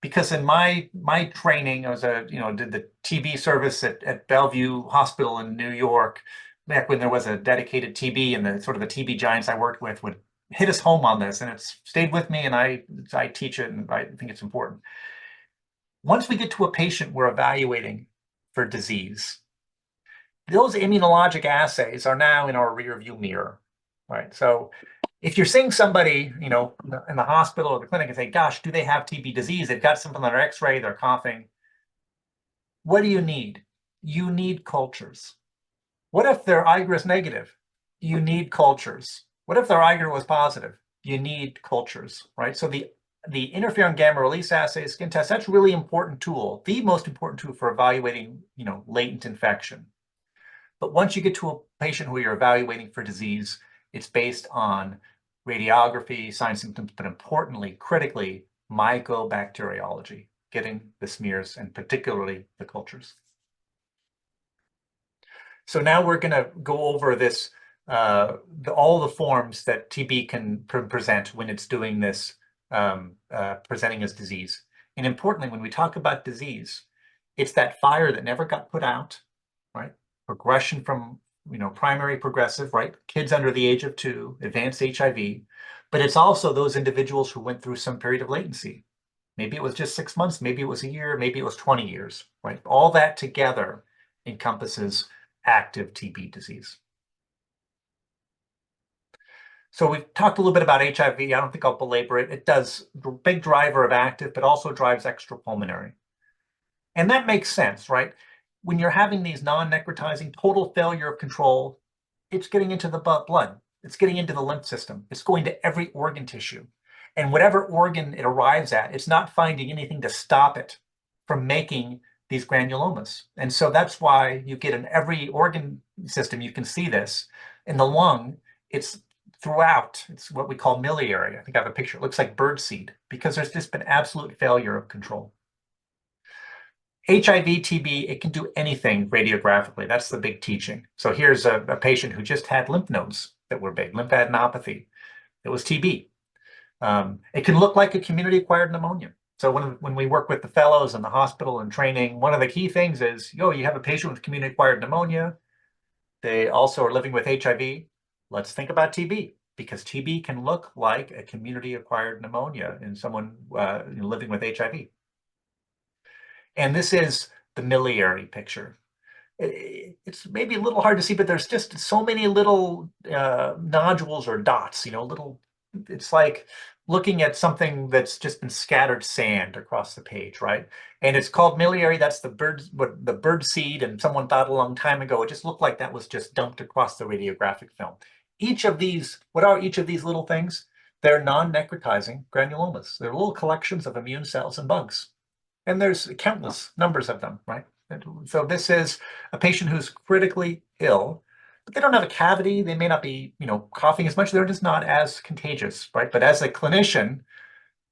because in my training, I was did the TB service at Bellevue Hospital in New York, back when there was a dedicated TB, and the TB giants I worked with would hit us home on this, and it's stayed with me, and I teach it, and I think it's important. Once we get to a patient we're evaluating for disease, those immunologic assays are now in our rear view mirror, right? So if you're seeing somebody, in the hospital or the clinic and say, gosh, do they have TB disease? They've got something on their x-ray, they're coughing. What do you need? You need cultures. What if their IGRA is negative? You need cultures. What if their IGRA was positive? You need cultures, right? So the interferon gamma release assay, skin test, that's a really important tool, the most important tool for evaluating, latent infection. But once you get to a patient who you're evaluating for disease, it's based on radiography, signs, symptoms, but importantly, critically, mycobacteriology, getting the smears and particularly the cultures. So now we're going to go over this, all the forms that TB can present when it's doing this, presenting as disease. And importantly, when we talk about disease, it's that fire that never got put out, right? Progression from primary progressive, right? Kids under the age of 2, advanced HIV, but it's also those individuals who went through some period of latency. Maybe it was just 6 months, maybe it was a year, maybe it was 20 years, right? All that together encompasses active TB disease. So we've talked a little bit about HIV. I don't think I'll belabor it. It does, big driver of active, but also drives extrapulmonary. And that makes sense, right? When you're having these non-necrotizing total failure of control, it's getting into the blood. It's getting into the lymph system. It's going to every organ tissue. And whatever organ it arrives at, it's not finding anything to stop it from making these granulomas. And so that's why you get in every organ system, you can see this. In the lung, it's throughout. It's what we call miliary. I think I have a picture. It looks like birdseed because there's just been absolute failure of control. HIV, TB, it can do anything radiographically. That's the big teaching. So here's a patient who just had lymph nodes that were big, lymphadenopathy. It was TB. It can look like a community-acquired pneumonia. So when we work with the fellows in the hospital and training, one of the key things is, you have a patient with community-acquired pneumonia. They also are living with HIV. Let's think about TB, because TB can look like a community-acquired pneumonia in someone living with HIV. And this is the miliary picture. It's maybe a little hard to see, but there's just so many little nodules or dots, it's like looking at something that's just been scattered sand across the page, right? And it's called miliary. That's the bird seed, and someone thought a long time ago, it just looked like that was just dumped across the radiographic film. What are each of these little things? They're non-necrotizing granulomas. They're little collections of immune cells and bugs. And there's countless numbers of them, right? So this is a patient who's critically ill, but they don't have a cavity. They may not be, coughing as much. They're just not as contagious, right? But as a clinician,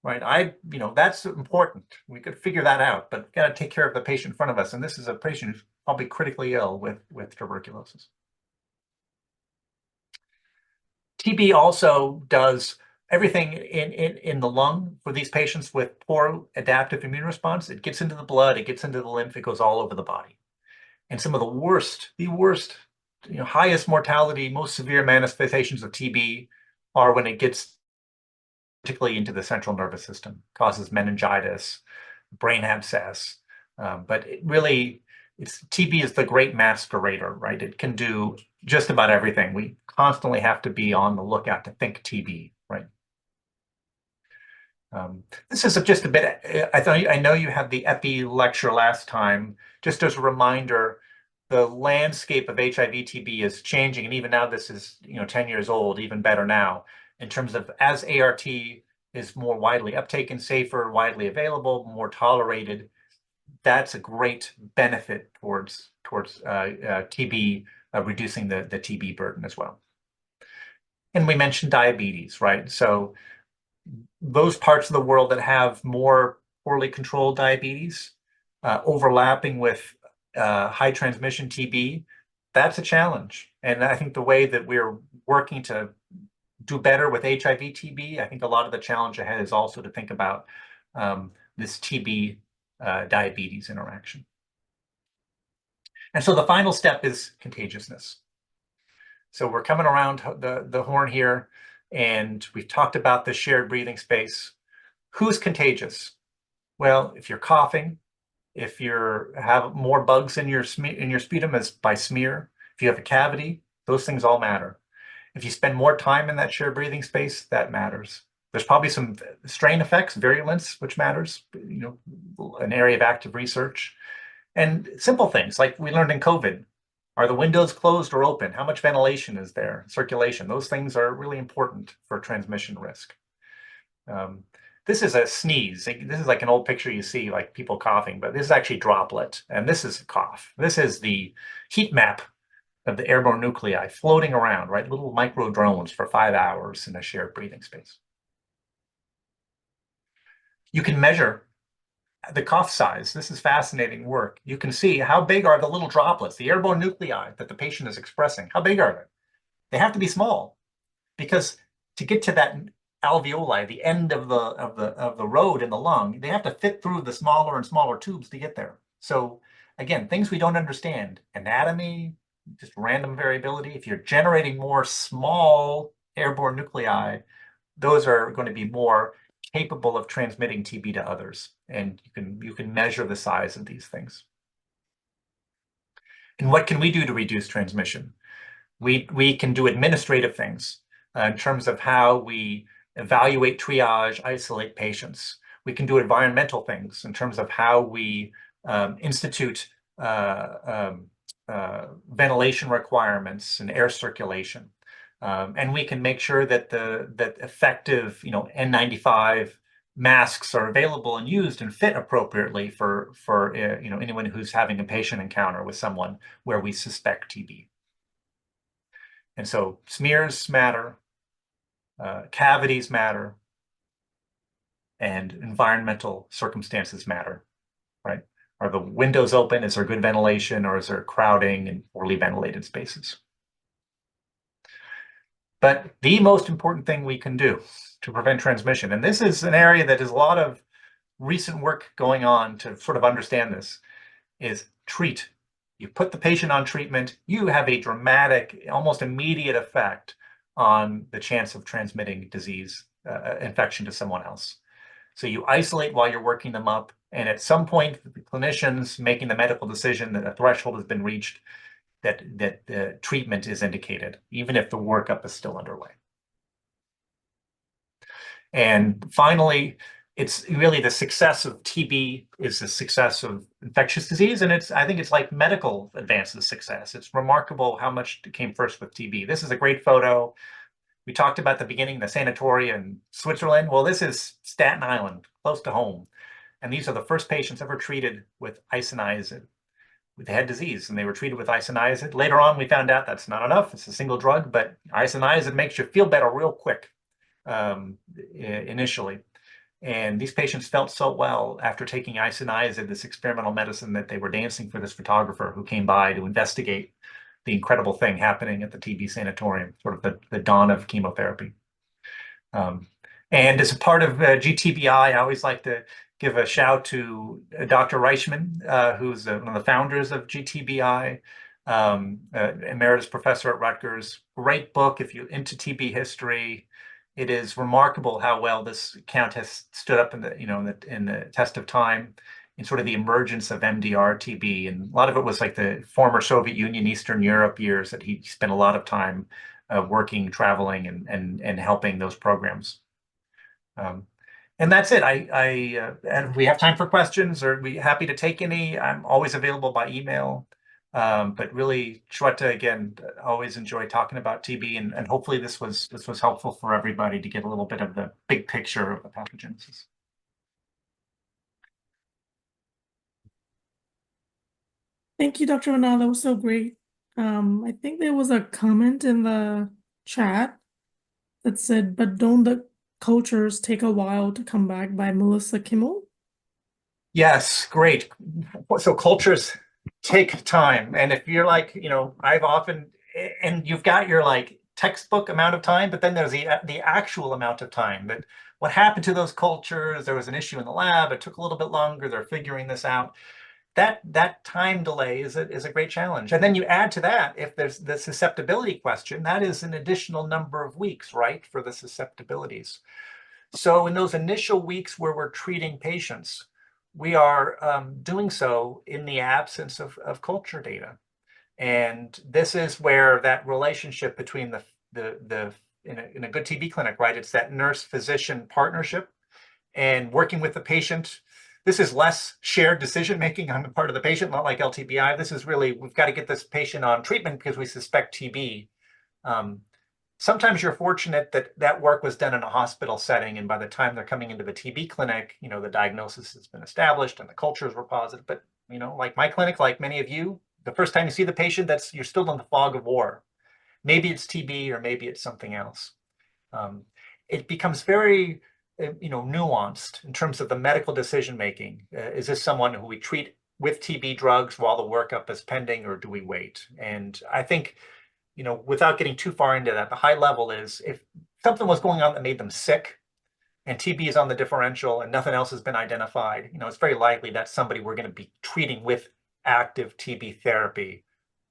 right, that's important. We could figure that out, but we've got to take care of the patient in front of us. And this is a patient who's probably critically ill with tuberculosis. TB also does everything in the lung for these patients with poor adaptive immune response. It gets into the blood, it gets into the lymph, it goes all over the body. And some of the worst, highest mortality, most severe manifestations of TB are when it gets particularly into the central nervous system, causes meningitis, brain abscess. But TB is the great masquerader, right? It can do just about everything. We constantly have to be on the lookout to think TB, right? This is just a bit, I know you had the epi lecture last time. Just as a reminder, the landscape of HIV TB is changing, and even now this is 10 years old, even better now, in terms of as ART is more widely uptaken, safer, widely available, more tolerated. That's a great benefit towards TB, reducing the TB burden as well. And we mentioned diabetes, right? So those parts of the world that have more poorly controlled diabetes, overlapping with high transmission TB, that's a challenge. And I think the way that we're working to do better with HIV TB, I think a lot of the challenge ahead is also to think about this TB diabetes interaction. And so the final step is contagiousness. So we're coming around the horn here, and we've talked about the shared breathing space. Who's contagious? Well, if you're coughing, if you have more bugs in your sputum as by smear, if you have a cavity, those things all matter. If you spend more time in that shared breathing space, that matters. There's probably some strain effects, virulence, which matters, an area of active research. And simple things like we learned in COVID. Are the windows closed or open? How much ventilation is there? Circulation. Those things are really important for transmission risk. This is a sneeze. This is like an old picture you see, like people coughing, but this is actually droplet, and this is a cough. This is the heat map of the airborne nuclei floating around, right? Little micro drones for 5 hours in a shared breathing space. You can measure the cough size. This is fascinating work. You can see how big are the little droplets, the airborne nuclei that the patient is expressing. How big are they? They have to be small, because to get to that alveoli, the end of the road in the lung, they have to fit through the smaller and smaller tubes to get there. So again, things we don't understand, anatomy, just random variability. If you're generating more small airborne nuclei, those are going to be more capable of transmitting TB to others, and you can measure the size of these things. And what can we do to reduce transmission? We can do administrative things in terms of how we evaluate, triage, isolate patients. We can do environmental things in terms of how we institute ventilation requirements and air circulation. And we can make sure that that effective, N95 masks are available and used and fit appropriately for anyone who's having a patient encounter with someone where we suspect TB. And so smears matter, cavities matter, and environmental circumstances matter, right? Are the windows open? Is there good ventilation, or is there crowding and poorly ventilated spaces? But the most important thing we can do to prevent transmission, and this is an area that is a lot of recent work going on to sort of understand this, is treat. You put the patient on treatment, you have a dramatic, almost immediate effect on the chance of transmitting disease, infection to someone else. So you isolate while you're working them up, and at some point, the clinicians making the medical decision that a threshold has been reached, that the treatment is indicated, even if the workup is still underway. And finally, it's really the success of TB is the success of infectious disease. And I think it's like medical advances success. It's remarkable how much came first with TB. This is a great photo. We talked about the beginning, the sanatorium in Switzerland. Well, this is Staten Island, close to home. And these are the first patients ever treated with isoniazid. They had disease and they were treated with isoniazid. Later on, we found out that's not enough. It's a single drug, but isoniazid makes you feel better real quick initially. And these patients felt so well after taking isoniazid, this experimental medicine, that they were dancing for this photographer who came by to investigate the incredible thing happening at the TB sanatorium, sort of the dawn of chemotherapy. And as a part of GTBI, I always like to give a shout to Dr. Reichman, who's one of the founders of GTBI, emeritus professor at Rutgers. Great book if you're into TB history. It is remarkable how well this account has stood up in the test of time, in sort of the emergence of MDR TB. And a lot of it was like the former Soviet Union, Eastern Europe years that he spent a lot of time working, traveling, and helping those programs. And that's it. And we have time for questions, or we're happy to take any. I'm always available by email. But really, Shweta, again, always enjoy talking about TB, and hopefully this was helpful for everybody to get a little bit of the big picture of the pathogenesis. Thank you, Dr. Manal. That was so great. I think there was a comment in the chat that said, "But don't the cultures take a while to come back?" by Melissa Kimmel. Yes, great. So cultures take time. And if you're like, I've often, and you've got your like textbook amount of time, but then there's the actual amount of time that what happened to those cultures, there was an issue in the lab, it took a little bit longer, they're figuring this out. That time delay is a great challenge. And then you add to that, if there's the susceptibility question, that is an additional number of weeks, right, for the susceptibilities. So in those initial weeks where we're treating patients, we are doing so in the absence of culture data. And this is where that relationship between in a good TB clinic, right, it's that nurse-physician partnership and working with the patient. This is less shared decision-making on the part of the patient, not like LTBI. This is really, we've got to get this patient on treatment because we suspect TB. Sometimes you're fortunate that that work was done in a hospital setting, and by the time they're coming into the TB clinic, the diagnosis has been established and the cultures were positive. But, like my clinic, like many of you, the first time you see the patient, you're still in the fog of war. Maybe it's TB or maybe it's something else. It becomes very, nuanced in terms of the medical decision-making. Is this someone who we treat with TB drugs while the workup is pending, or do we wait? And I think, without getting too far into that, the high level is if something was going on that made them sick and TB is on the differential and nothing else has been identified, it's very likely that's somebody we're going to be treating with active TB therapy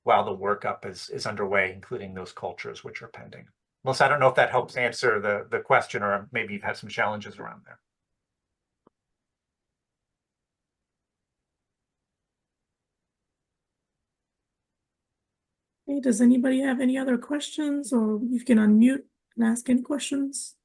while the workup is underway, including those cultures which are pending. Melissa, I don't know if that helps answer the question, or maybe you've had some challenges around there. Okay, does anybody have any other questions, or you can unmute and ask any questions?